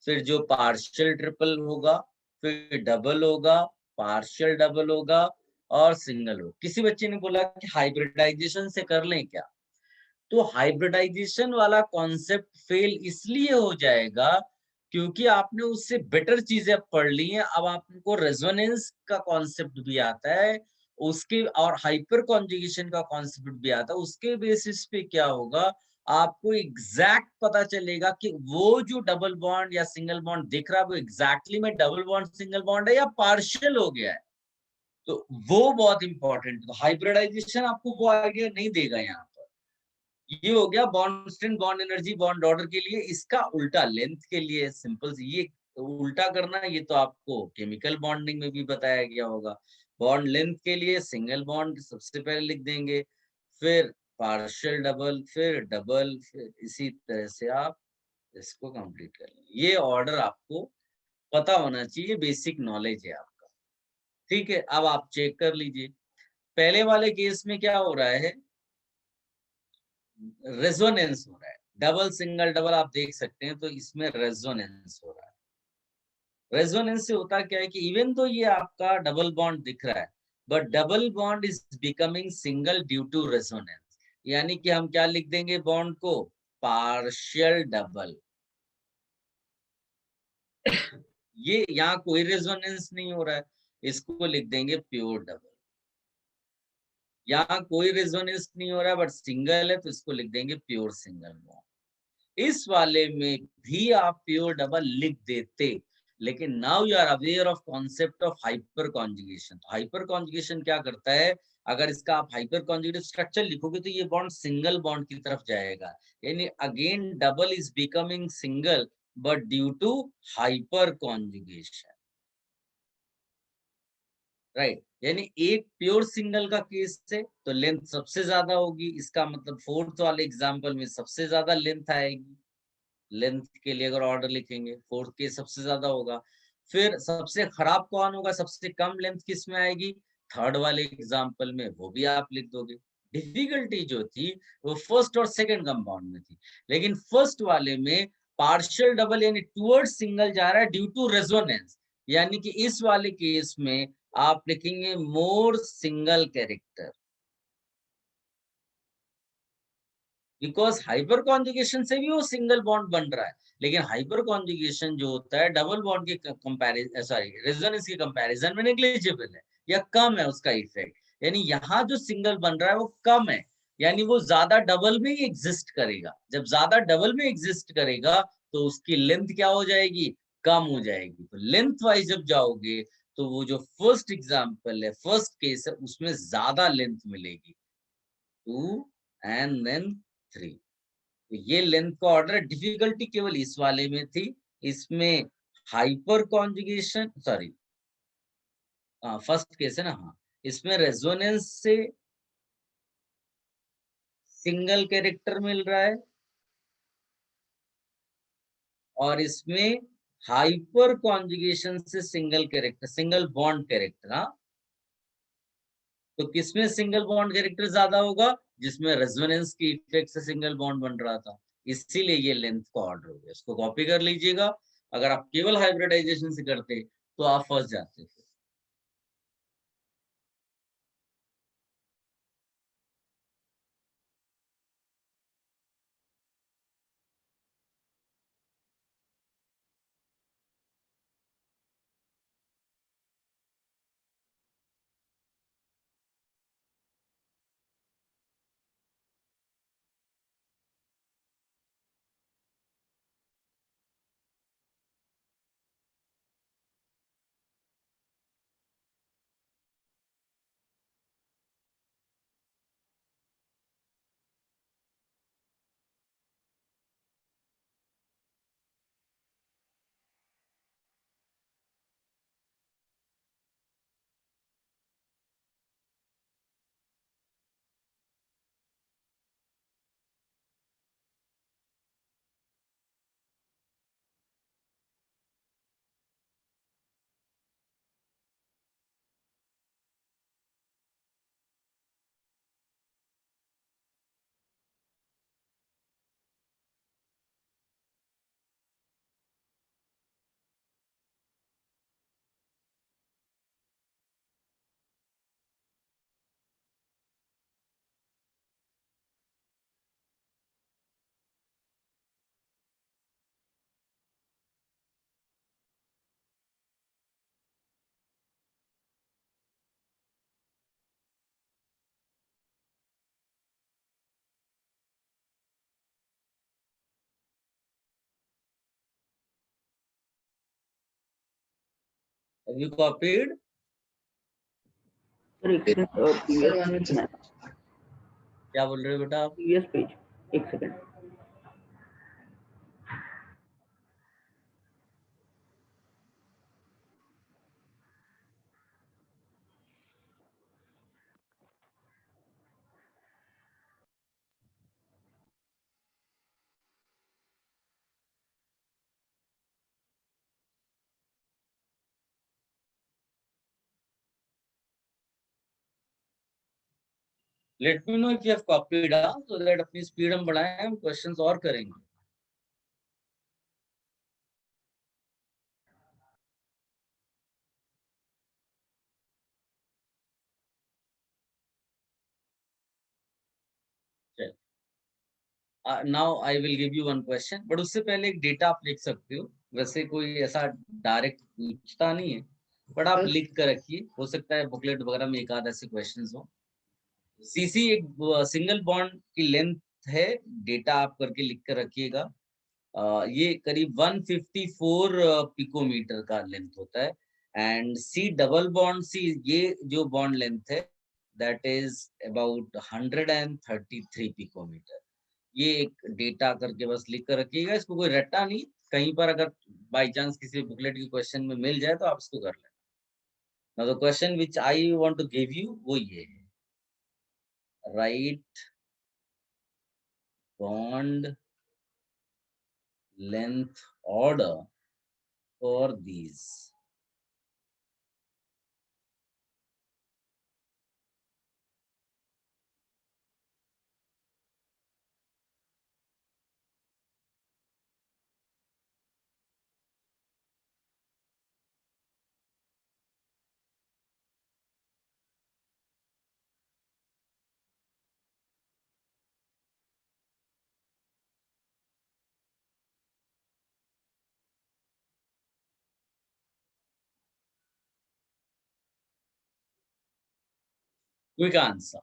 A: फिर जो पार्शियल ट्रिपल होगा, फिर डबल होगा, पार्शियल डबल होगा और सिंगल हो। किसी बच्चे ने बोला कि हाइब्रिडाइजेशन से कर लें क्या? तो हाइब्रिडाइजेशन वाला कॉन्सेप्ट फेल इसलिए हो जाएगा क्योंकि आपने उससे बेटर चीजें अब पढ़ ली हैं। अब आपको रेजोनेंस का कॉन्सेप्ट भी आता है, उसके और हाइपर कॉन्जुगेशन का कॉन्सेप्ट भी आता है। उसके बेसिस पे क्या होगा, आपको एग्जैक्ट पता चलेगा कि वो जो डबल बॉन्ड या सिंगल बॉन्ड दिख रहा है वो एग्जैक्टली में डबल बॉन्ड सिंगल बॉन्ड है या पार्शियल हो गया है। तो वो बहुत इंपॉर्टेंट है। तो हाइब्रिडाइजेशन आपको वो आइडिया नहीं देगा यहाँ। ये हो गया bond strength, bond energy, bond order के लिए। इसका उल्टा लेंथ के लिए सिंपल ये उल्टा करना, ये तो आपको केमिकल बॉन्डिंग में भी बताया गया होगा। बॉन्ड लेंथ के लिए सिंगल बॉन्ड सबसे पहले लिख देंगे, फिर पार्शियल डबल, फिर डबल, फिर इसी तरह से आप इसको कंप्लीट कर लेंगे। ये ऑर्डर आपको पता होना चाहिए, बेसिक नॉलेज है आपका। ठीक है, अब आप चेक कर लीजिए। पहले वाले केस में क्या हो रहा है, रेजोनेंस हो रहा है। डबल सिंगल डबल आप देख सकते हैं, तो इसमें रेजोनेंस हो रहा है। रेजोनेंस से होता क्या है कि इवन तो ये आपका डबल बॉन्ड दिख रहा है, but double bond is becoming single due to resonance. यानी कि हम क्या लिख देंगे बॉन्ड को, पार्शियल डबल। ये यहाँ कोई रेजोनेंस नहीं हो रहा है, इसको लिख देंगे प्योर डबल। यहाँ कोई रेजोनेंस नहीं हो रहा है बट सिंगल है, तो इसको लिख देंगे प्योर सिंगल बॉन्ड। इस वाले में भी आप प्योर डबल लिख देते, लेकिन now you are aware of concept of hyperconjugation. Hyperconjugation क्या करता है, अगर इसका आप हाइपर कॉन्जुगेटिव स्ट्रक्चर लिखोगे तो ये बॉन्ड सिंगल बॉन्ड की तरफ जाएगा। यानी again double is becoming single but due to hyperconjugation, right. यानी एक प्योर सिंगल का केस है तो लेंथ सबसे ज्यादा होगी, इसका मतलब फोर्थ वाले एग्जांपल में सबसे ज्यादा लेंथ आएगी। लेंथ के लिए अगर ऑर्डर लिखेंगे फोर्थ के सबसे ज्यादा होगा। फिर सबसे खराब कौन होगा, सबसे कम लेंथ किस में आएगी, थर्ड वाले एग्जांपल में, वो भी आप लिख दोगे। डिफिकल्टी जो थी वो फर्स्ट और सेकंड कंपाउंड में थी, लेकिन फर्स्ट वाले में पार्शियल डबल यानी टूवर्ड सिंगल जा रहा है ड्यू टू रेजोनेंस। यानी कि इस वाले केस में आप लिखेंगे more single character, because hyperconjugation से भी वो सिंगल बॉन्ड बन रहा है। लेकिन हाइपर कॉन्जुगेशन जो होता है डबल बॉन्ड के कंपैरिजन, सॉरी रेजोनेंस के कंपैरिजन में नेग्लिजिबल है या कम है उसका इफेक्ट। यानी यहाँ जो सिंगल बन रहा है वो कम है, यानी वो ज्यादा डबल में ही एग्जिस्ट करेगा। जब ज्यादा डबल में एग्जिस्ट करेगा तो उसकी लेंथ क्या हो जाएगी, कम हो जाएगी। तो लेंथ वाइज जब जाओगे तो वो जो फर्स्ट एग्जाम्पल है, फर्स्ट केस है, उसमें ज्यादा लेंथ मिलेगी, 2 एंड देन 3। तो ये लेंथ का ऑर्डर, डिफिकल्टी केवल इस वाले में थी। इसमें hyper conjugation, sorry first case है ना, हाँ, इसमें रेजोनेंस से सिंगल कैरेक्टर मिल रहा है और इसमें हाइपर कॉन्जुगेशन से single character, single bond character. हाँ, तो किसमें सिंगल बॉन्ड कैरेक्टर ज्यादा होगा, जिसमें रेजोनेंस की इफेक्ट से सिंगल बॉन्ड बन रहा था। इसीलिए ये लेंथ का ऑर्डर हो गया। इसको कॉपी कर लीजिएगा। अगर आप केवल हाइब्रिडाइजेशन से करते तो आप फंस जाते। Have you copied?
B: सर एक सेकंड, प्रीवियस पेज,
A: क्या बोल रहे हो बेटा आप?
B: प्रीवियस पेज, एक second.
A: Let me know if you have copied, so that अपनी स्पीड हम बढ़ाएं, हम क्वेश्चंस और करेंगे। Now I will give you one question, but उससे पहले एक डेटा आप लिख सकते हो। वैसे कोई ऐसा डायरेक्ट पूछता नहीं है, बट आप लिख कर रखिए, हो सकता है बुकलेट वगैरह में एक आध ऐसे क्वेश्चंस हो। सीसी एक सिंगल बॉन्ड की लेंथ है, डेटा आप करके लिख कर रखिएगा। ये करीब 154 पिकोमीटर का लेंथ होता है। एंड सी डबल बॉन्ड, सी ये जो बॉन्ड लेंथ है, दैट इज अबाउट 133 पिकोमीटर। ये एक डेटा करके बस लिख कर रखिएगा, इसको कोई रट्टा नहीं, कहीं पर अगर बाय चांस किसी बुकलेट की क्वेश्चन में मिल जाए तो आप इसको कर लेना। Now the question which I want to give you वो ये है, right bond length order for these. Quick answer.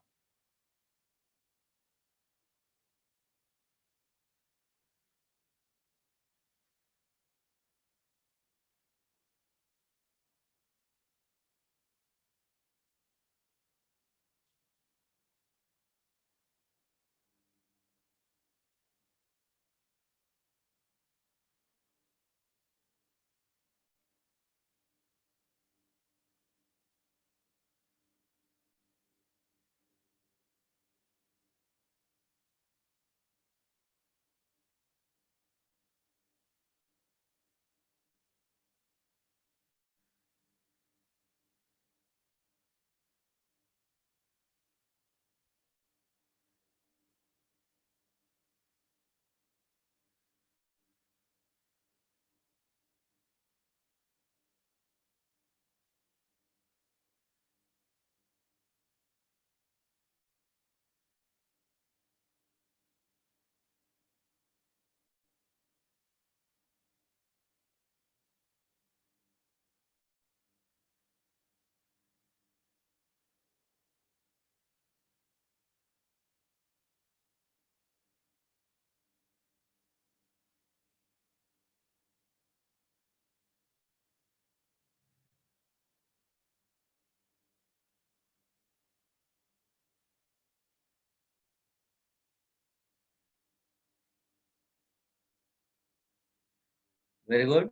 A: Very good.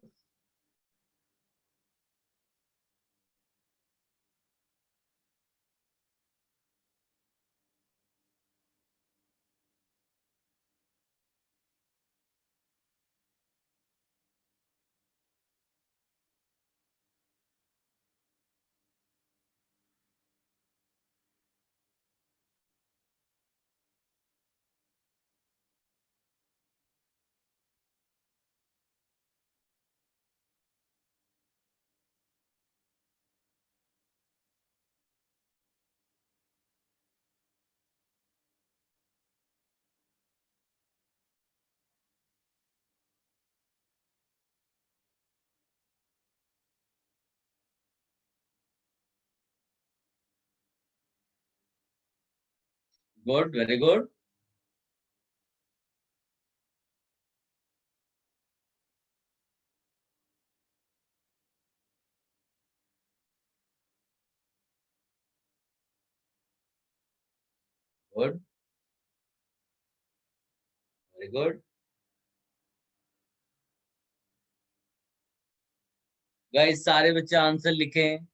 A: Good, very good. Good, very good. Guys सारे बच्चे आंसर लिखें,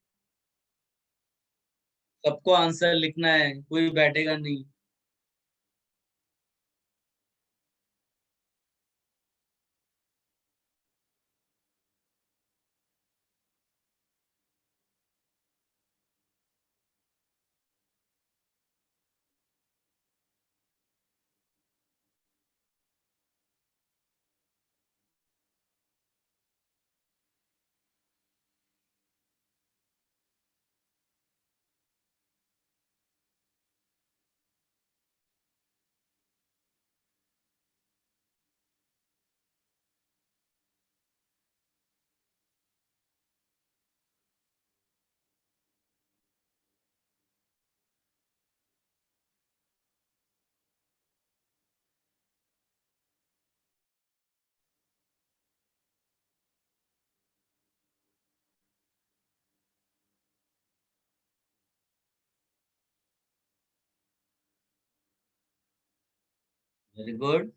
A: सबको आंसर लिखना है, कोई बैठेगा नहीं। Very good.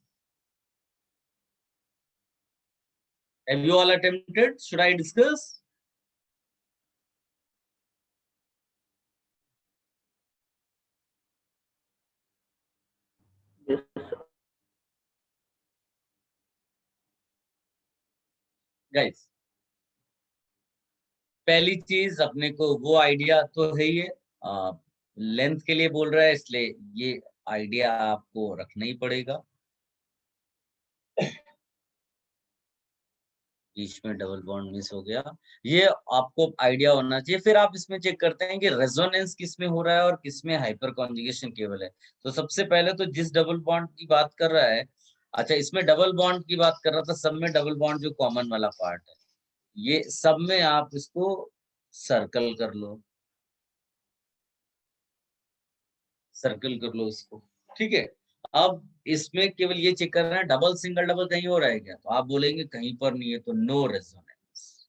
A: Have you all attempted? Should I discuss?
B: Yes, sir.
A: Guys, पहली चीज अपने को वो आइडिया तो है ही है, लेंथ के लिए बोल रहा है इसलिए ये आइडिया आपको रखना ही पड़ेगा। बीच में डबल बॉन्ड मिस हो गया, ये आपको आइडिया होना चाहिए। फिर आप इसमें चेक करते हैं कि रेजोनेंस किस में हो रहा है और किस में हाइपर कॉन्जुगेशन केवल है। तो सबसे पहले तो जिस डबल बॉन्ड की बात कर रहा है, अच्छा इसमें डबल बॉन्ड की बात कर रहा था, सब में डबल बॉन्ड जो कॉमन वाला पार्ट है, ये सब में आप इसको सर्कल कर लो, सर्कल कर लो इसको, ठीक है। अब इसमें केवल ये चेक करना है डबल सिंगल डबल कहीं हो रहा है क्या, तो आप बोलेंगे कहीं पर नहीं है, तो नो रेजोनेंस,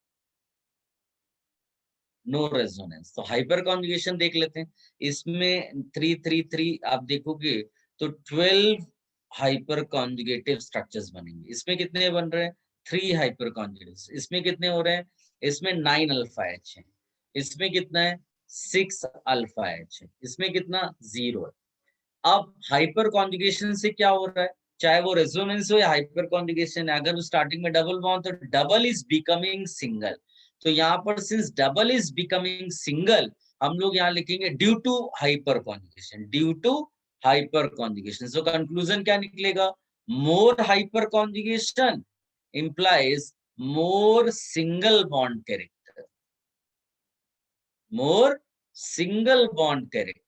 A: नो रेजोनेंस। तो हाइपर कॉन्जुगेशन देख लेते हैं, इसमें 3 3 3 आप देखोगे तो 12 हाइपर कॉन्जुगेटिव स्ट्रक्चर्स बनेंगे। इसमें कितने बन रहे हैं? 3 हाइपर कॉन्जुगेटिव। इसमें कितने हो रहे हैं? इसमें 9 अल्फा एच है। इसमें कितना है? 6 अल्फा एच है। इसमें कितना? 0 है। अब हाइपर कॉन्जुगेशन से क्या हो रहा है, चाहे वो रेजोनेंस हो या हाइपर कॉन्जुगेशन है, अगर वो स्टार्टिंग में डबल बॉन्ड तो डबल इज बिकमिंग सिंगल। तो यहाँ पर since double is becoming single, हम लोग यहाँ लिखेंगे due to hyperconjugation, due to hyperconjugation. So conclusion क्या निकलेगा? More hyperconjugation implies more single bond character, more single bond character।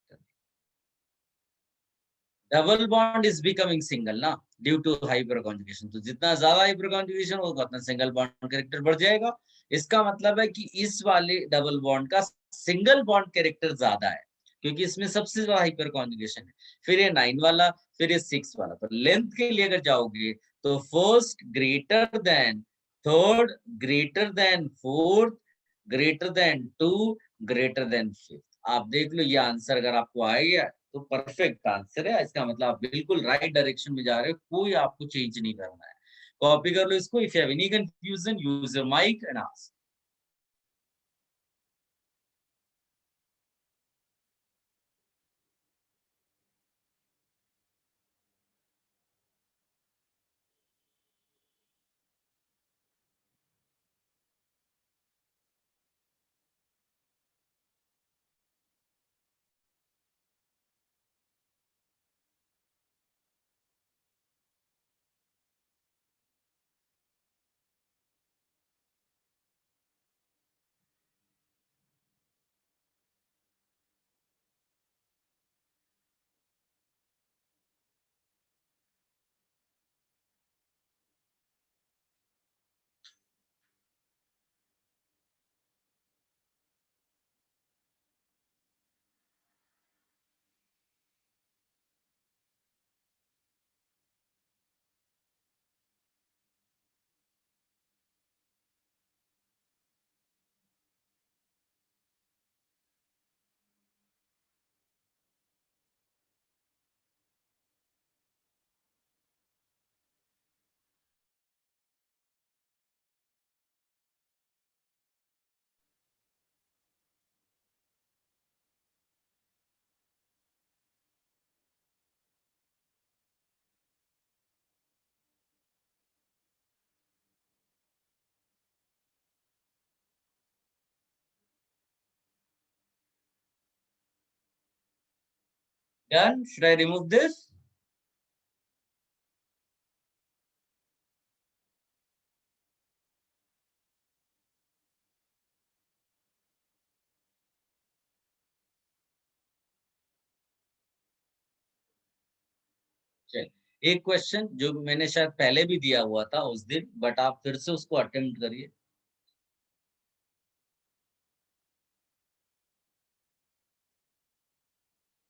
A: Double bond is becoming single ना, due to hyperconjugation. तो जितना ज्यादा hyper conjugation होगा उतना single bond character बढ़ जाएगा। इसका मतलब है कि इस वाले डबल बॉन्ड का सिंगल बॉन्ड कैरेक्टर ज्यादा है, क्योंकि इसमें सबसे ज्यादा हाइपर कॉन्जुगेशन है। फिर ये 9 वाला, फिर ये 6 वाला। तो लेंथ के लिए अगर जाओगे तो first greater than third, greater than fourth, greater than two, greater than fifth. आप देख लो, ये आंसर अगर आपको आ गया तो परफेक्ट आंसर है। इसका मतलब आप बिल्कुल राइट डायरेक्शन में जा रहे हो, कोई आपको चेंज नहीं करना है। कॉपी कर लो इसको। If you have any confusion use your mic and ask. Done? Should I remove this? चल, एक क्वेश्चन जो मैंने शायद पहले भी दिया हुआ था उस दिन, बट आप फिर से उसको अटेम्प्ट करिए।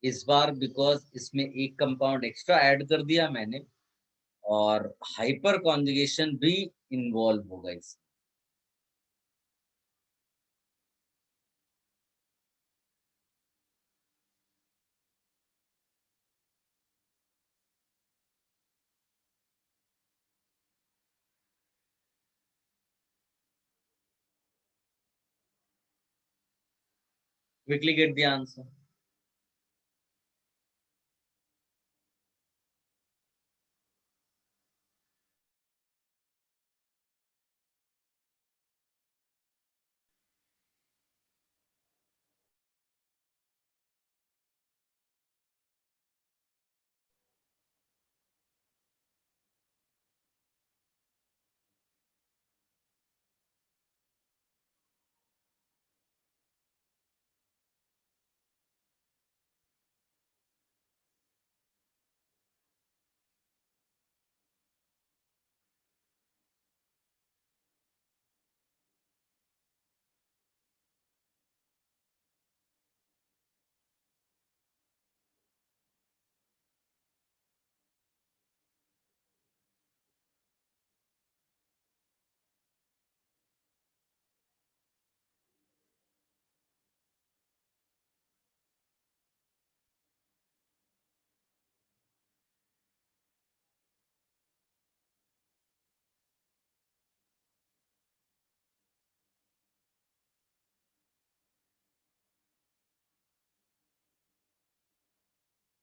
A: इस बार बिकॉज इसमें एक कंपाउंड एक्स्ट्रा ऐड कर दिया मैंने, और हाइपर कॉन्जुगेशन भी इन्वॉल्व होगा इसमें। Quickly get the answer.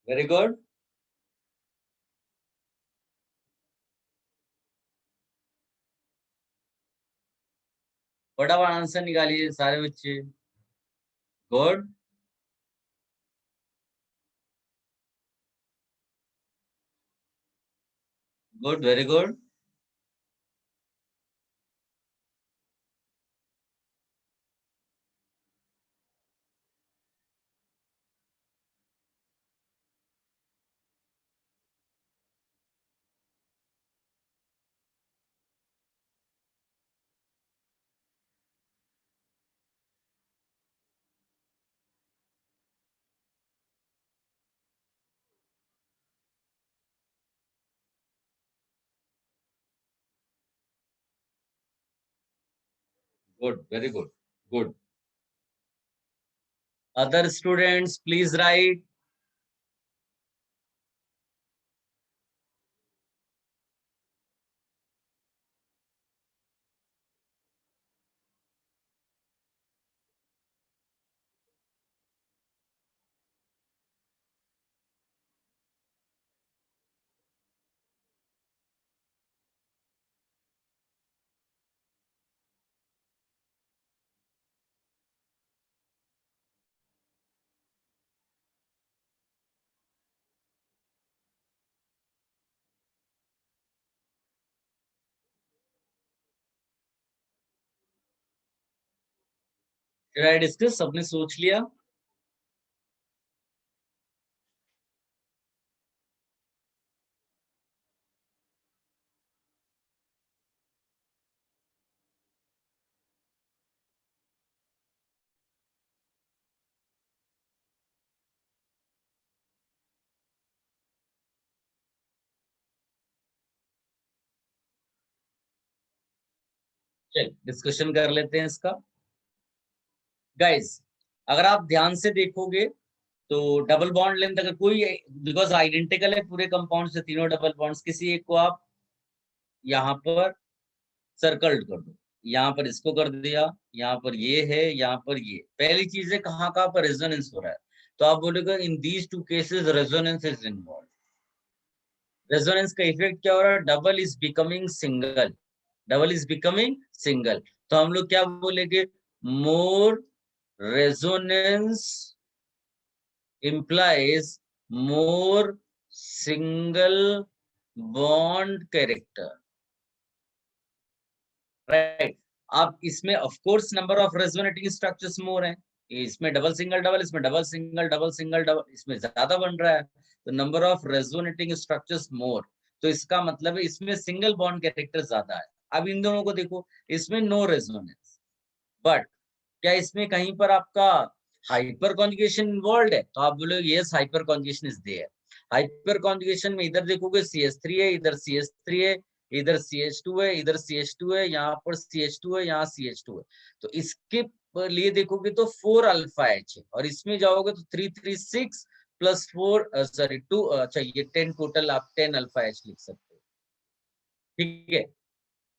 A: Very good. फटाफट आंसर निकालिए सारे बच्चे। Good, good, very good. Good, very good, good. Other students, please write. Should I discuss? सबने सोच लिया? चल, डिस्कशन कर लेते हैं इसका। गाइस, अगर आप ध्यान से देखोगे तो डबल बॉन्ड लेंथ अगर कोई, बिकॉज आइडेंटिकल है पूरे कंपाउंड से, तीनों डबल बॉन्ड्स, किसी एक को आप यहाँ पर सर्कल्ड कर दो, यहाँ पर इसको कर दिया, यहाँ पर ये है, यहाँ पर ये। पहली चीज है कहाँ कहाँ पर रेजोनेंस हो रहा है, तो आप बोलोगे in these two cases resonance is involve. Resonance का इफेक्ट क्या हो रहा है? Double is becoming single, double is becoming single. तो हम लोग क्या बोलेंगे? More resonance implies more single bond character, right? अब इसमें of course number of resonating structures more हैं, इसमें डबल सिंगल डबल, इसमें double single double single double, इसमें ज्यादा बन रहा है, तो नंबर ऑफ रेजोनेटिंग स्ट्रक्चर्स मोर, तो इसका मतलब है इसमें सिंगल बॉन्ड कैरेक्टर ज्यादा है। अब इन दोनों को देखो, इसमें नो रेजोनेंस, बट क्या इसमें कहीं पर आपका हाइपर कॉन्जुगेशन इन्वॉल्व है? तो आप बोलोगे yes, hyperconjugation is there. Hyperconjugation में इधर देखोगे CH3 है, इधर CH3 है, इधर CH2 है, इधर CH2 है, यहाँ पर CH2 है, यहाँ CH2 है। तो इसके लिए देखोगे तो 4 अल्फा H है, और इसमें जाओगे तो 336 प्लस 4 सॉरी 2, अच्छा ये 10 टोटल, आप 10 अल्फा H लिख सकते हो, ठीक है।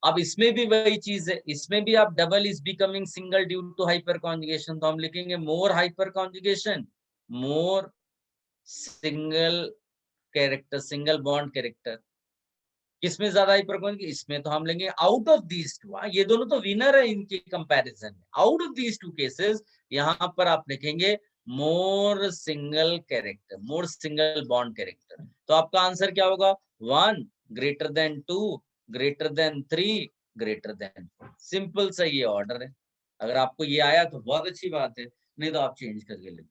A: अब इसमें भी वही चीज है, इसमें भी आप double is becoming single due to hyperconjugation, तो हम लिखेंगे more hyperconjugation, more single character, single bond character. किसमें ज्यादा हाइपर कॉन्जुगेशन? इसमें तो हम लेंगे आउट ऑफ दीज टू, ये दोनों तो विनर है इनके कंपैरिजन में। Out of these two cases यहाँ पर आप लिखेंगे मोर सिंगल कैरेक्टर, मोर सिंगल बॉन्ड कैरेक्टर। तो आपका आंसर क्या होगा? 1 greater than 2 greater than 3 greater than 4। Simple सा ये ऑर्डर है। अगर आपको ये आया तो बहुत अच्छी बात है, नहीं तो आप चेंज करके लिखो।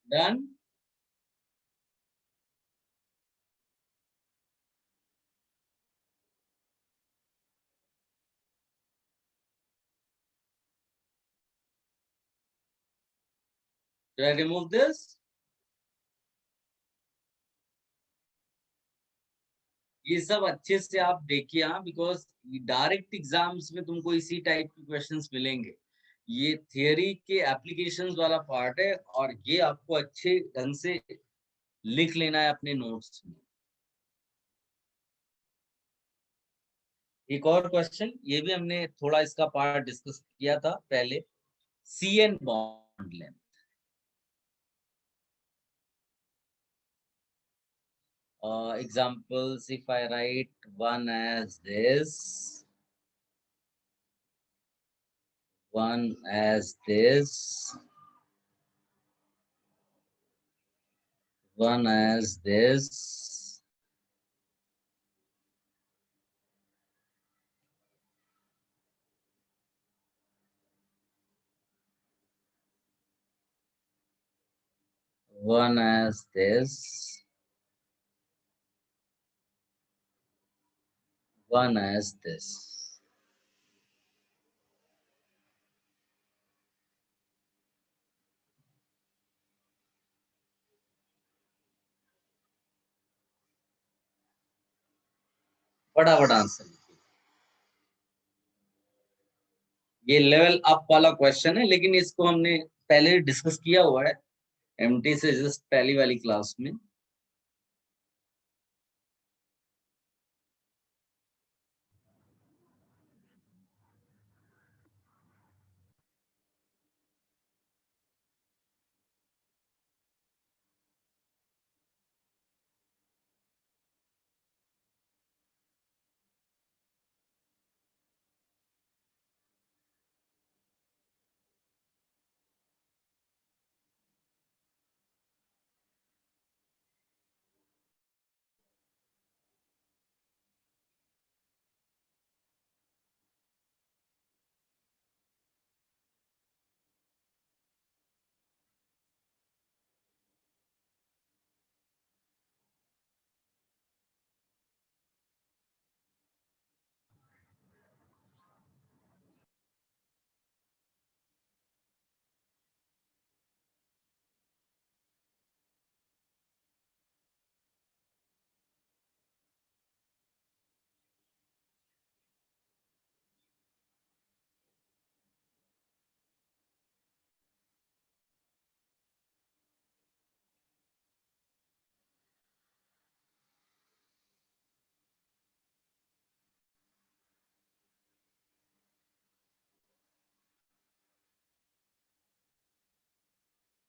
A: Done. Should I remove this? ये सब अच्छे से आप देखिए, हाँ, बिकॉज डायरेक्ट एग्जाम्स में तुमको इसी टाइप के क्वेश्चंस मिलेंगे। ये थियरी के एप्लीकेशंस वाला पार्ट है, और ये आपको अच्छे ढंग से लिख लेना है अपने नोट्स में। एक और क्वेश्चन, ये भी हमने थोड़ा इसका पार्ट डिस्कस किया था पहले, CN bond length. Examples, if I write one as this, one as this, one as this, one as this, one as this. फटाफट आंसर लिखिए। ये लेवल अप वाला क्वेश्चन है, लेकिन इसको हमने पहले डिस्कस किया हुआ है एमटी से जस्ट पहली वाली क्लास में।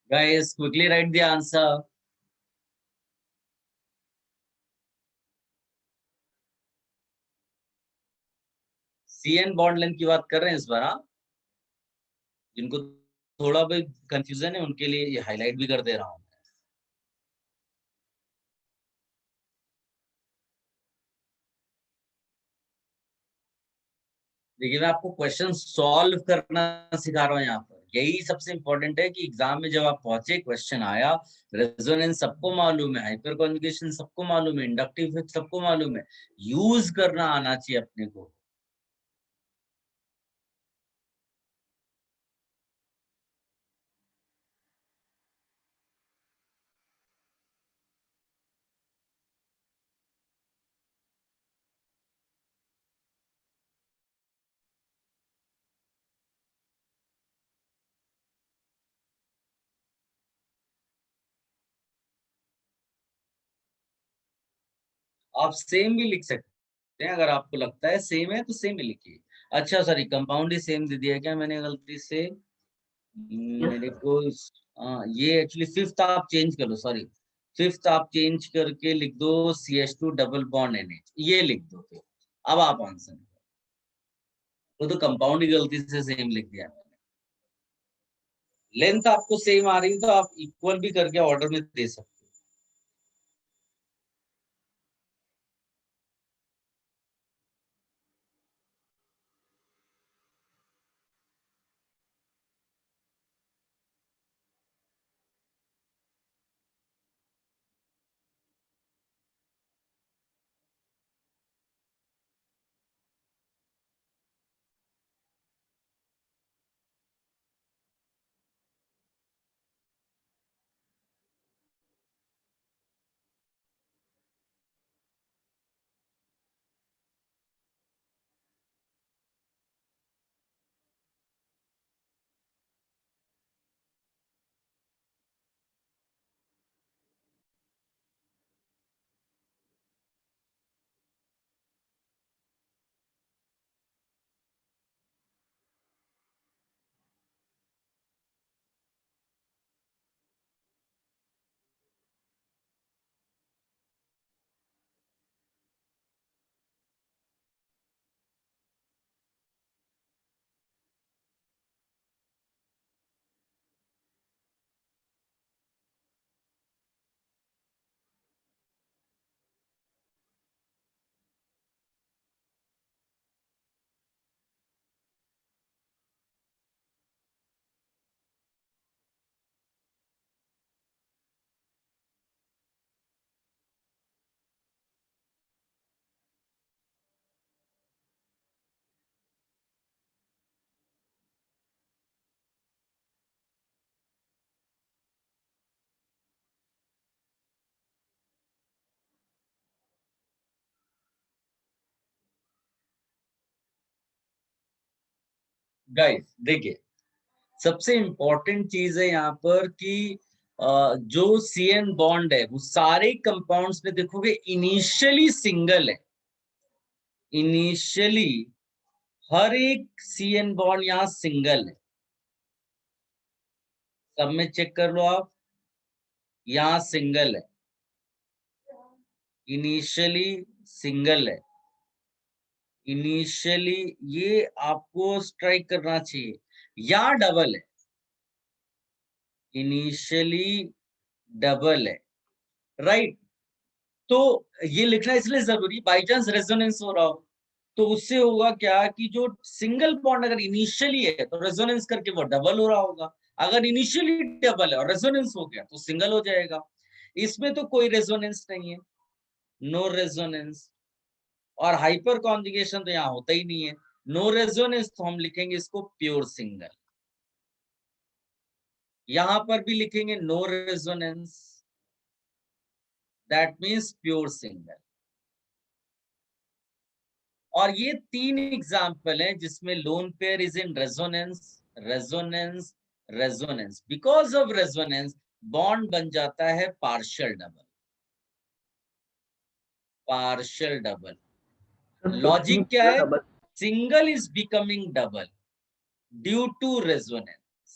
A: Guys, quickly write the answer. CN bond length की बात कर रहे हैं इस बार, हाँ? जिनको थोड़ा भी कंफ्यूजन है उनके लिए ये हाईलाइट भी कर दे रहा हूं। देखिए मैं आपको क्वेश्चन सॉल्व करना सिखा रहा हूँ यहाँ पर। यही सबसे इंपॉर्टेंट है कि एग्जाम में जब आप पहुंचे, क्वेश्चन आया, रेजोनेंस सबको मालूम है, हाइपर कॉन्जुगेशन सबको मालूम है, इंडक्टिव इफेक्ट सबको मालूम है, यूज करना आना चाहिए अपने को। आप सेम भी लिख सकते हैं, अगर आपको लगता है सेम है तो सेम ही लिखिए। अच्छा सॉरी, कंपाउंड ही सेम दे दिया क्या मैंने गलती से? मेरे को ये एक्चुअली फिफ्थ आप चेंज कर लो, सॉरी, फिफ्थ आप चेंज करके लिख दो CH2 डबल बॉन्ड NH, ये लिख दो फिर। अब आप आंसर, वो तो कंपाउंड ही गलती से सेम लिख दिया मैंने। लेंथ आपको सेम आ रही है तो आप इक्वल भी करके ऑर्डर में दे सकते हो। गाइस देखिए, सबसे इंपॉर्टेंट चीज है यहाँ पर कि जो CN बॉन्ड है वो सारे कंपाउंड्स में देखोगे इनिशियली सिंगल है। इनिशियली हर एक CN बॉन्ड यहाँ सिंगल है। सब में चेक कर लो आप, यहाँ सिंगल है, इनिशियली सिंगल है। इनिशियली ये आपको स्ट्राइक करना चाहिए, या डबल है, इनिशियली डबल है, राइट? तो ये लिखना इसलिए जरूरी, बाई चांस रेजोनेंस हो रहा हो तो उससे होगा क्या कि जो सिंगल बॉन्ड अगर इनिशियली है तो रेजोनेंस करके वो डबल हो रहा होगा, अगर इनिशियली डबल है और रेजोनेंस हो गया तो सिंगल हो जाएगा। इसमें तो कोई रेजोनेंस नहीं है, नो रेजोनेंस, और हाइपर कॉन्जुगेशन तो यहाँ होता ही नहीं है। नो रेजोनेंस तो हम लिखेंगे इसको प्योर सिंगल। यहां पर भी लिखेंगे no resonance, that means pure single. और ये तीन एग्जाम्पल हैं जिसमें lone pair is in resonance, resonance, resonance. Because of resonance bond बन जाता है partial double, partial double. Logic क्या है? Single is becoming double due to resonance.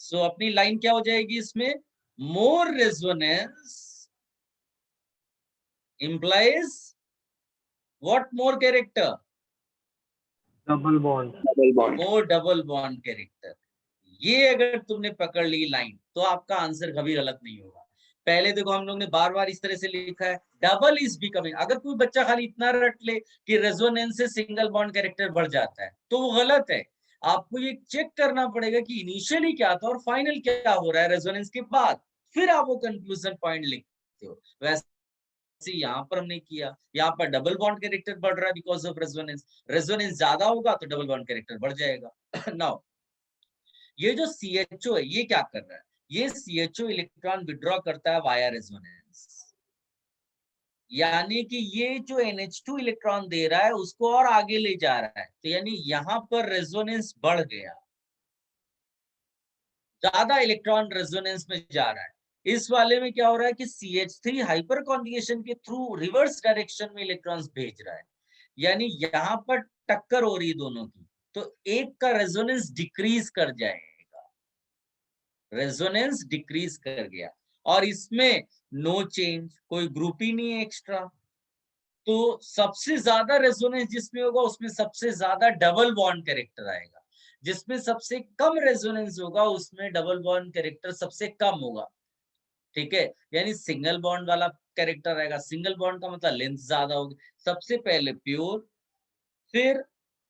A: So अपनी लाइन क्या हो जाएगी इसमें, more resonance implies what more character,
E: double bond.
B: Double bond.
A: more double bond character। ये अगर तुमने पकड़ ली लाइन तो आपका आंसर कभी गलत नहीं होगा। पहले देखो हम लोग ने बार बार इस तरह से लिखा है, डबल इज बिकमिंग। अगर कोई बच्चा खाली इतना रट ले कि रेजोनेंस से सिंगल बॉन्ड कैरेक्टर बढ़ जाता है तो वो गलत है। आपको ये चेक करना पड़ेगा कि इनिशियली क्या था और फाइनल क्या हो रहा है रेजोनेंस के बाद, फिर आप वो कंक्लूजन पॉइंट लिखते हो। वैसे यहाँ पर हमने किया, यहाँ पर डबल बॉन्ड कैरेक्टर बढ़ रहा है बिकॉज ऑफ रेजोनेंस। रेजोनेंस ज्यादा होगा तो डबल बॉन्ड कैरेक्टर बढ़ जाएगा। नाउ ये जो CHO है ये क्या कर रहा है, ये CHO इलेक्ट्रॉन विड्रॉ करता है वाया रेजोनेंस, यानी कि ये जो NH2 इलेक्ट्रॉन दे रहा है उसको और आगे ले जा रहा है। तो यानी यहाँ पर रेजोनेंस बढ़ गया, ज्यादा इलेक्ट्रॉन रेजोनेंस में जा रहा है। इस वाले में क्या हो रहा है कि CH3 हाइपर कॉन्जुगेशन के थ्रू रिवर्स डायरेक्शन में इलेक्ट्रॉन्स भेज रहा है, यानी यहाँ पर टक्कर हो रही है दोनों की, तो एक का रेजोनेंस डिक्रीज कर जाएगा, रेजोनेंस डिक्रीज कर गया। और इसमें नो चेंज, कोई ग्रुप ही नहीं है एक्स्ट्रा। तो सबसे ज्यादा रेजोनेंस जिसमें होगा उसमें सबसे ज्यादा डबल बॉन्ड कैरेक्टर आएगा, जिसमें सबसे कम रेजोनेंस होगा उसमें डबल बॉन्ड कैरेक्टर सबसे कम होगा। ठीक है, यानी सिंगल बॉन्ड वाला कैरेक्टर आएगा। सिंगल बॉन्ड का मतलब लेंथ ज्यादा होगी। सबसे पहले प्योर, फिर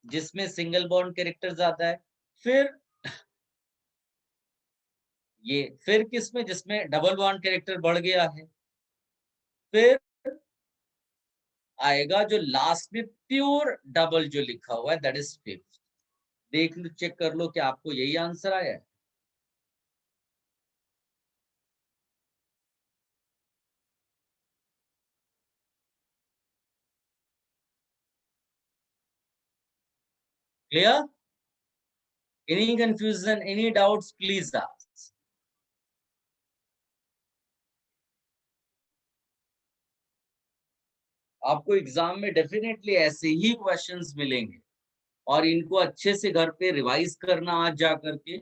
A: जिसमें सिंगल बॉन्ड कैरेक्टर ज्यादा है, फिर ये, फिर किसमें जिसमें डबल बॉन्ड कैरेक्टर बढ़ गया है, फिर आएगा जो लास्ट में प्योर डबल जो लिखा हुआ है दैट इज फिफ्थ। देख लो, चेक कर लो कि आपको यही आंसर आया है। Clear? Any confusion, any doubts, please ask. आपको एग्जाम में डेफिनेटली ऐसे ही क्वेश्चंस मिलेंगे और इनको अच्छे से घर पे रिवाइज करना आज जा करके।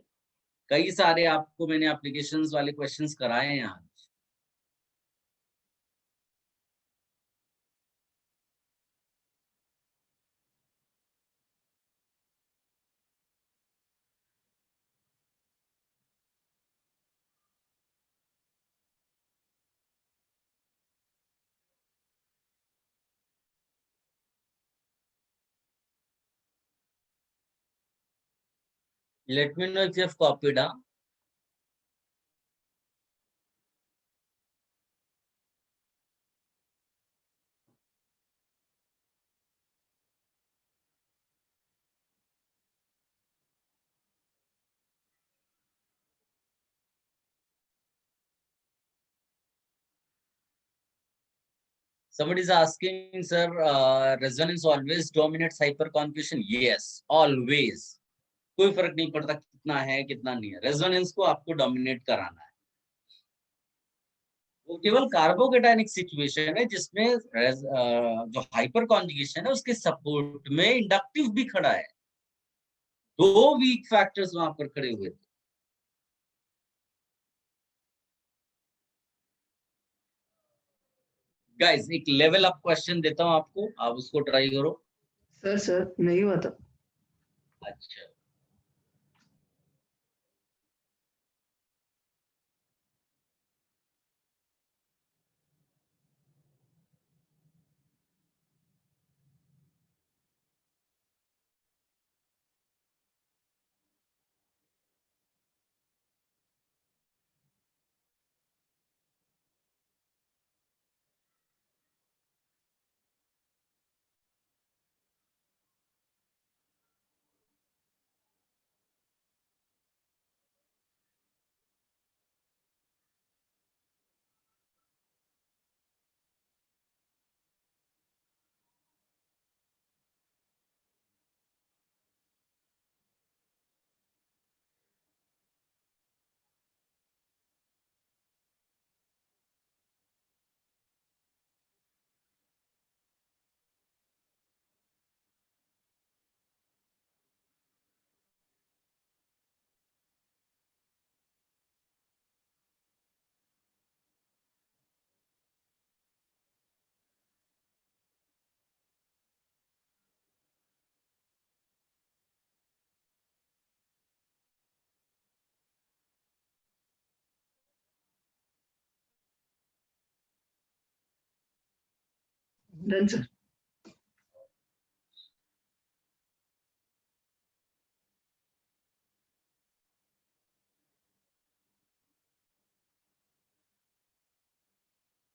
A: कई सारे आपको मैंने एप्लीकेशंस वाले क्वेश्चंस कराए हैं आज। Let me know if you have copied, huh? Somebody is asking, sir, resonance always dominates hyperconfusion. Yes, always. कोई फर्क नहीं पड़ता कितना है कितना नहीं है, रेजोनेंस को आपको डोमिनेट कराना है। वो केवल कार्बोकेटायनिक सिचुएशन है जिसमें जो हाइपर कॉन्जुगेशन है उसके सपोर्ट में इंडक्टिव भी खड़ा है। दो वीक फैक्टर्स वहां पर खड़े हुए थे। गाइस एक लेवल अप क्वेश्चन देता हूं आपको, आप उसको ट्राई करो।
B: सर नहीं हुआ था।
A: अच्छा,
B: डन सर।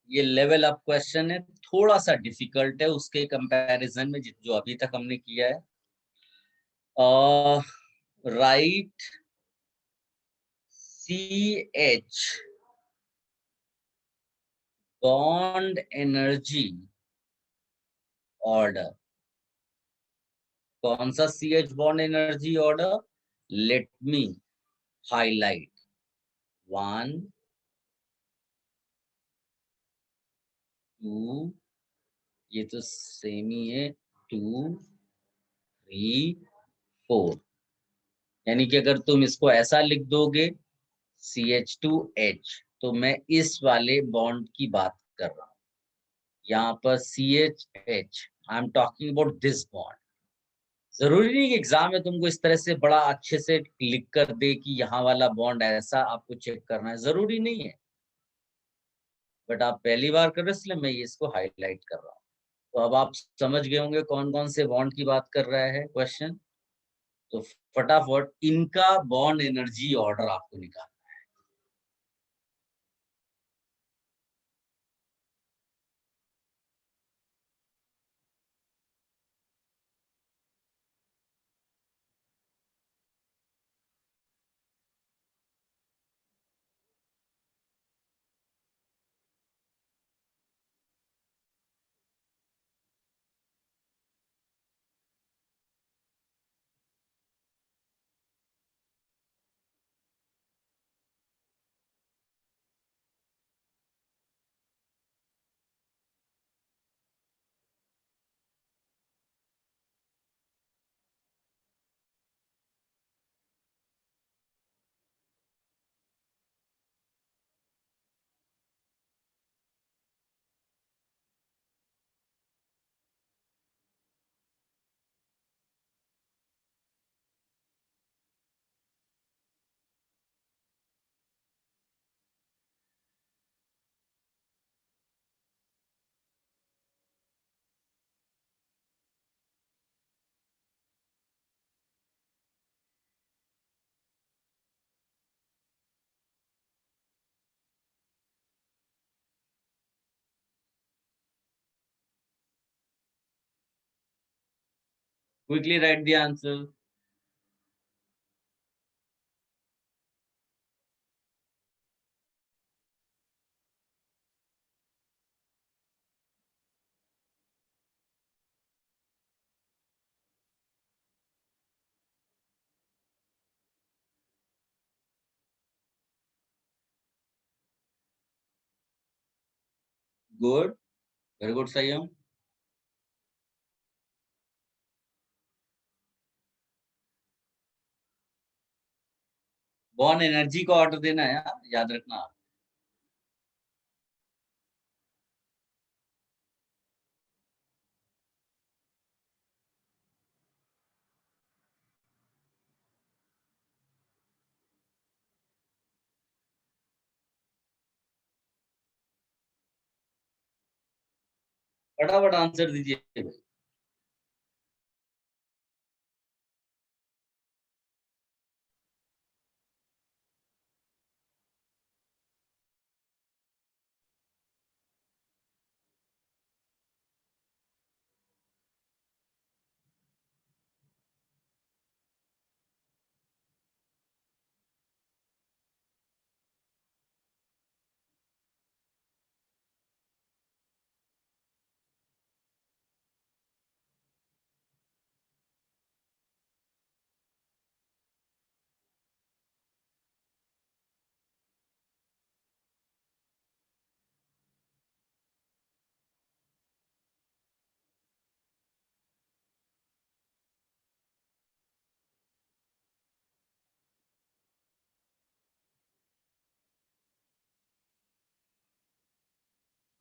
A: ये लेवल अप क्वेश्चन है, थोड़ा सा डिफिकल्ट है उसके कंपैरिजन में जो अभी तक हमने किया है। Right CH bond energy order. कौन सा CH bond energy order? Let me highlight 1 2, ये तो सेम ही है, 2 3 4। यानी कि अगर तुम इसको ऐसा लिख दोगे CH2H, तो मैं इस वाले बॉन्ड की बात कर रहा हूं। यहाँ पर CHH, I am talking about this bond. जरूरी नहीं कि एग्जाम में तुमको इस तरह से बड़ा अच्छे से लिख कर दे कि यहाँ वाला बॉन्ड ऐसा आपको चेक करना है, जरूरी नहीं है। बट आप पहली बार कर रहे हो इसलिए मैं ये इसको हाईलाइट कर रहा हूँ। तो अब आप समझ गए होंगे कौन कौन से बॉन्ड की बात कर रहा है क्वेश्चन। तो फटाफट इनका बॉन्ड एनर्जी ऑर्डर आपको निकालना। Quickly write the answer. Good. Very good, Sayam. Bond energy को ऑर्डर देना है, याद रखना। फटाफट आंसर दीजिए भाई।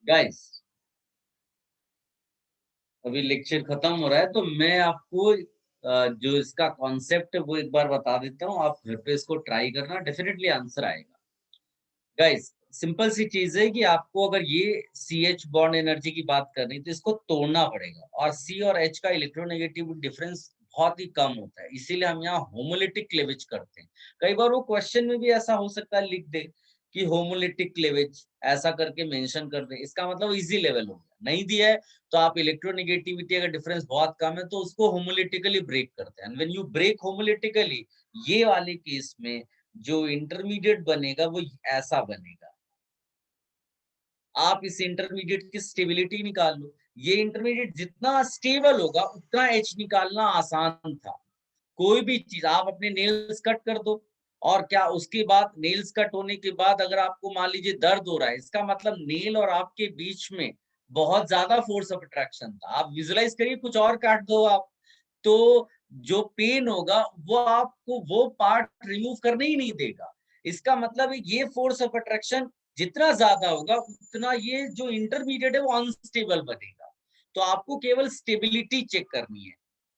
A: गाइस, अभी लेक्चर खत्म हो रहा है, तो मैं आपको जो इसका कॉन्सेप्ट है वो एक बार बता देता हूँ। आप घर पे इसको ट्राई करना, डेफिनेटली आंसर आएगा। गाइस, सिंपल सी चीज है कि आपको अगर ये CH बॉन्ड एनर्जी की बात करनी तो इसको तोड़ना पड़ेगा, और C और H का इलेक्ट्रोनेगेटिव डिफरेंस बहुत ही कम होता है, इसीलिए हम यहाँ होमोलिटिक क्लेवेज करते हैं। कई बार वो क्वेश्चन में भी ऐसा हो सकता है लिख दे कि होमोलिटिक क्लेवेज ऐसा करके मेंशन कर दे, इसका मतलब इजी लेवल हो गया। नहीं दिया है तो आप इलेक्ट्रोनेगेटिविटी अगर डिफरेंस बहुत कम है तो उसको होमोलिटिकली ब्रेक करते हैं। व्हेन यू ब्रेक होमोलिटिकली, ये वाले केस में जो इंटरमीडिएट बनेगा वो ऐसा बनेगा। आप इस इंटरमीडिएट की स्टेबिलिटी निकाल लो, ये इंटरमीडिएट जितना स्टेबल होगा उतना H निकालना आसान था। कोई भी चीज आप अपने नेल्स कट कर दो, और क्या उसके बाद नेल्स कट होने के बाद अगर आपको मान लीजिए दर्द हो रहा है, इसका मतलब नेल और आपके बीच में बहुत ज्यादा फोर्स ऑफ अट्रैक्शन था। आप विजुलाइज करिए, कुछ और काट दो आप, तो जो पेन होगा वो आपको वो पार्ट रिमूव करने ही नहीं देगा। इसका मतलब है ये फोर्स ऑफ अट्रैक्शन जितना ज्यादा होगा उतना ये जो इंटरमीडिएट है वो अनस्टेबल बनेगा। तो आपको केवल स्टेबिलिटी चेक करनी है,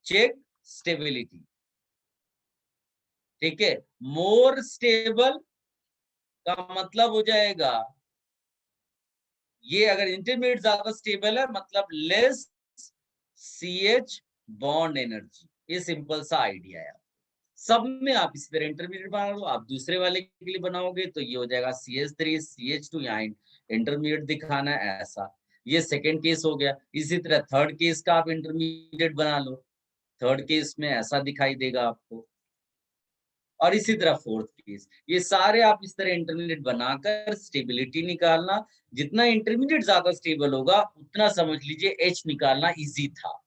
A: चेक स्टेबिलिटी, ठीक है। मोर स्टेबल का मतलब हो जाएगा, ये अगर इंटरमीडिएट ज्यादा स्टेबल है मतलब लेस CH बॉन्ड एनर्जी। ये सिंपल सा आइडिया है। सब में आप इस तरह इंटरमीडिएट बना लो, आप दूसरे वाले के लिए बनाओगे तो ये हो जाएगा CH3 CH2, यहाँ इंटरमीडिएट दिखाना है ऐसा। ये सेकेंड केस हो गया। इसी तरह थर्ड केस का आप इंटरमीडिएट बना लो, थर्ड केस में ऐसा दिखाई देगा आपको, और इसी तरह फोर्थ केस। ये सारे आप इस तरह इंटरमीडिएट बनाकर स्टेबिलिटी निकालना, जितना इंटरमीडिएट ज्यादा स्टेबल होगा उतना समझ लीजिए H निकालना इजी था।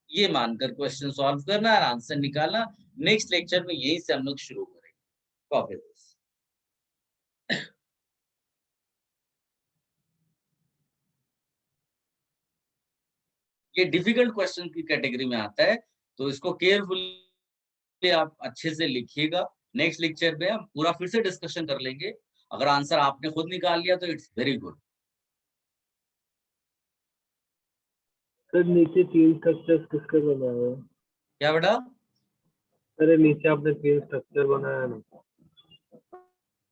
A: ये मानकर क्वेश्चन सॉल्व करना और आंसर निकालना। नेक्स्ट लेक्चर में यही से हम लोग शुरू करेंगे। Copy this. ये डिफिकल्ट क्वेश्चन की कैटेगरी में आता है, तो इसको केयरफुली आप अच्छे से लिखिएगा। नेक्स्ट लेक्चर में हम पूरा फिर से डिस्कशन कर लेंगे। अगर आंसर आपने खुद निकाल लिया तो इट्स वेरी गुड।
E: सर नीचे 3 स्ट्रक्चर्स किसके बनाए हुए हैं?
A: क्या बेटा?
E: अरे नीचे आपने 3 स्ट्रक्चर बनाया ना।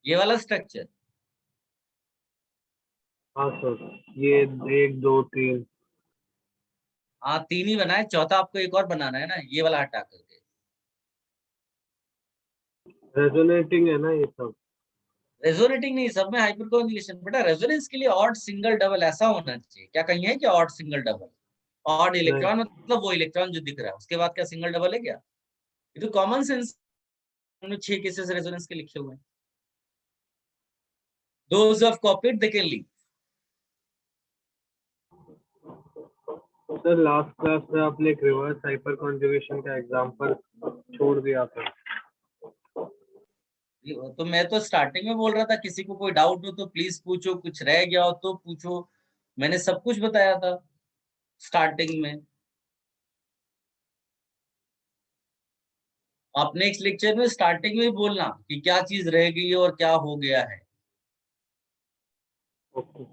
A: ये वाला स्ट्रक्चर?
E: हाँ सर, ये 1 2 3।
A: हाँ 3 ही बनाए, चौथा आपको एक और बनाना है ना, ये वाला हटा करके।
E: रेजोनेटिंग है ना ये सब?
A: रेजोनेटिंग नहीं, सब में हाइपर कोरिलेशन। बेटा रेजोनेंस के लिए ऑड सिंगल डबल ऐसा होना चाहिए। क्या कहीं है क्या odd single double? Odd electron मतलब वो इलेक्ट्रॉन जो दिख रहा है, उसके बाद क्या सिंगल डबल है क्या? ये तो कॉमन सेंस। 6 केसेस रेजोनेंस के लिखे हुए हैं। Those who have copied they can leave.
E: Sir last class में आपने एक रिवर्स हाइपर कॉन्जुगेशन का एग्जांपल छोड़ दिया था।
A: तो मैं तो स्टार्टिंग में बोल रहा था किसी को कोई डाउट हो तो प्लीज पूछो, कुछ रह गया हो तो पूछो। मैंने सब कुछ बताया था स्टार्टिंग में। आप नेक्स्ट लेक्चर में स्टार्टिंग में ही बोलना कि क्या चीज रह गई है और क्या हो गया है।
E: ओके।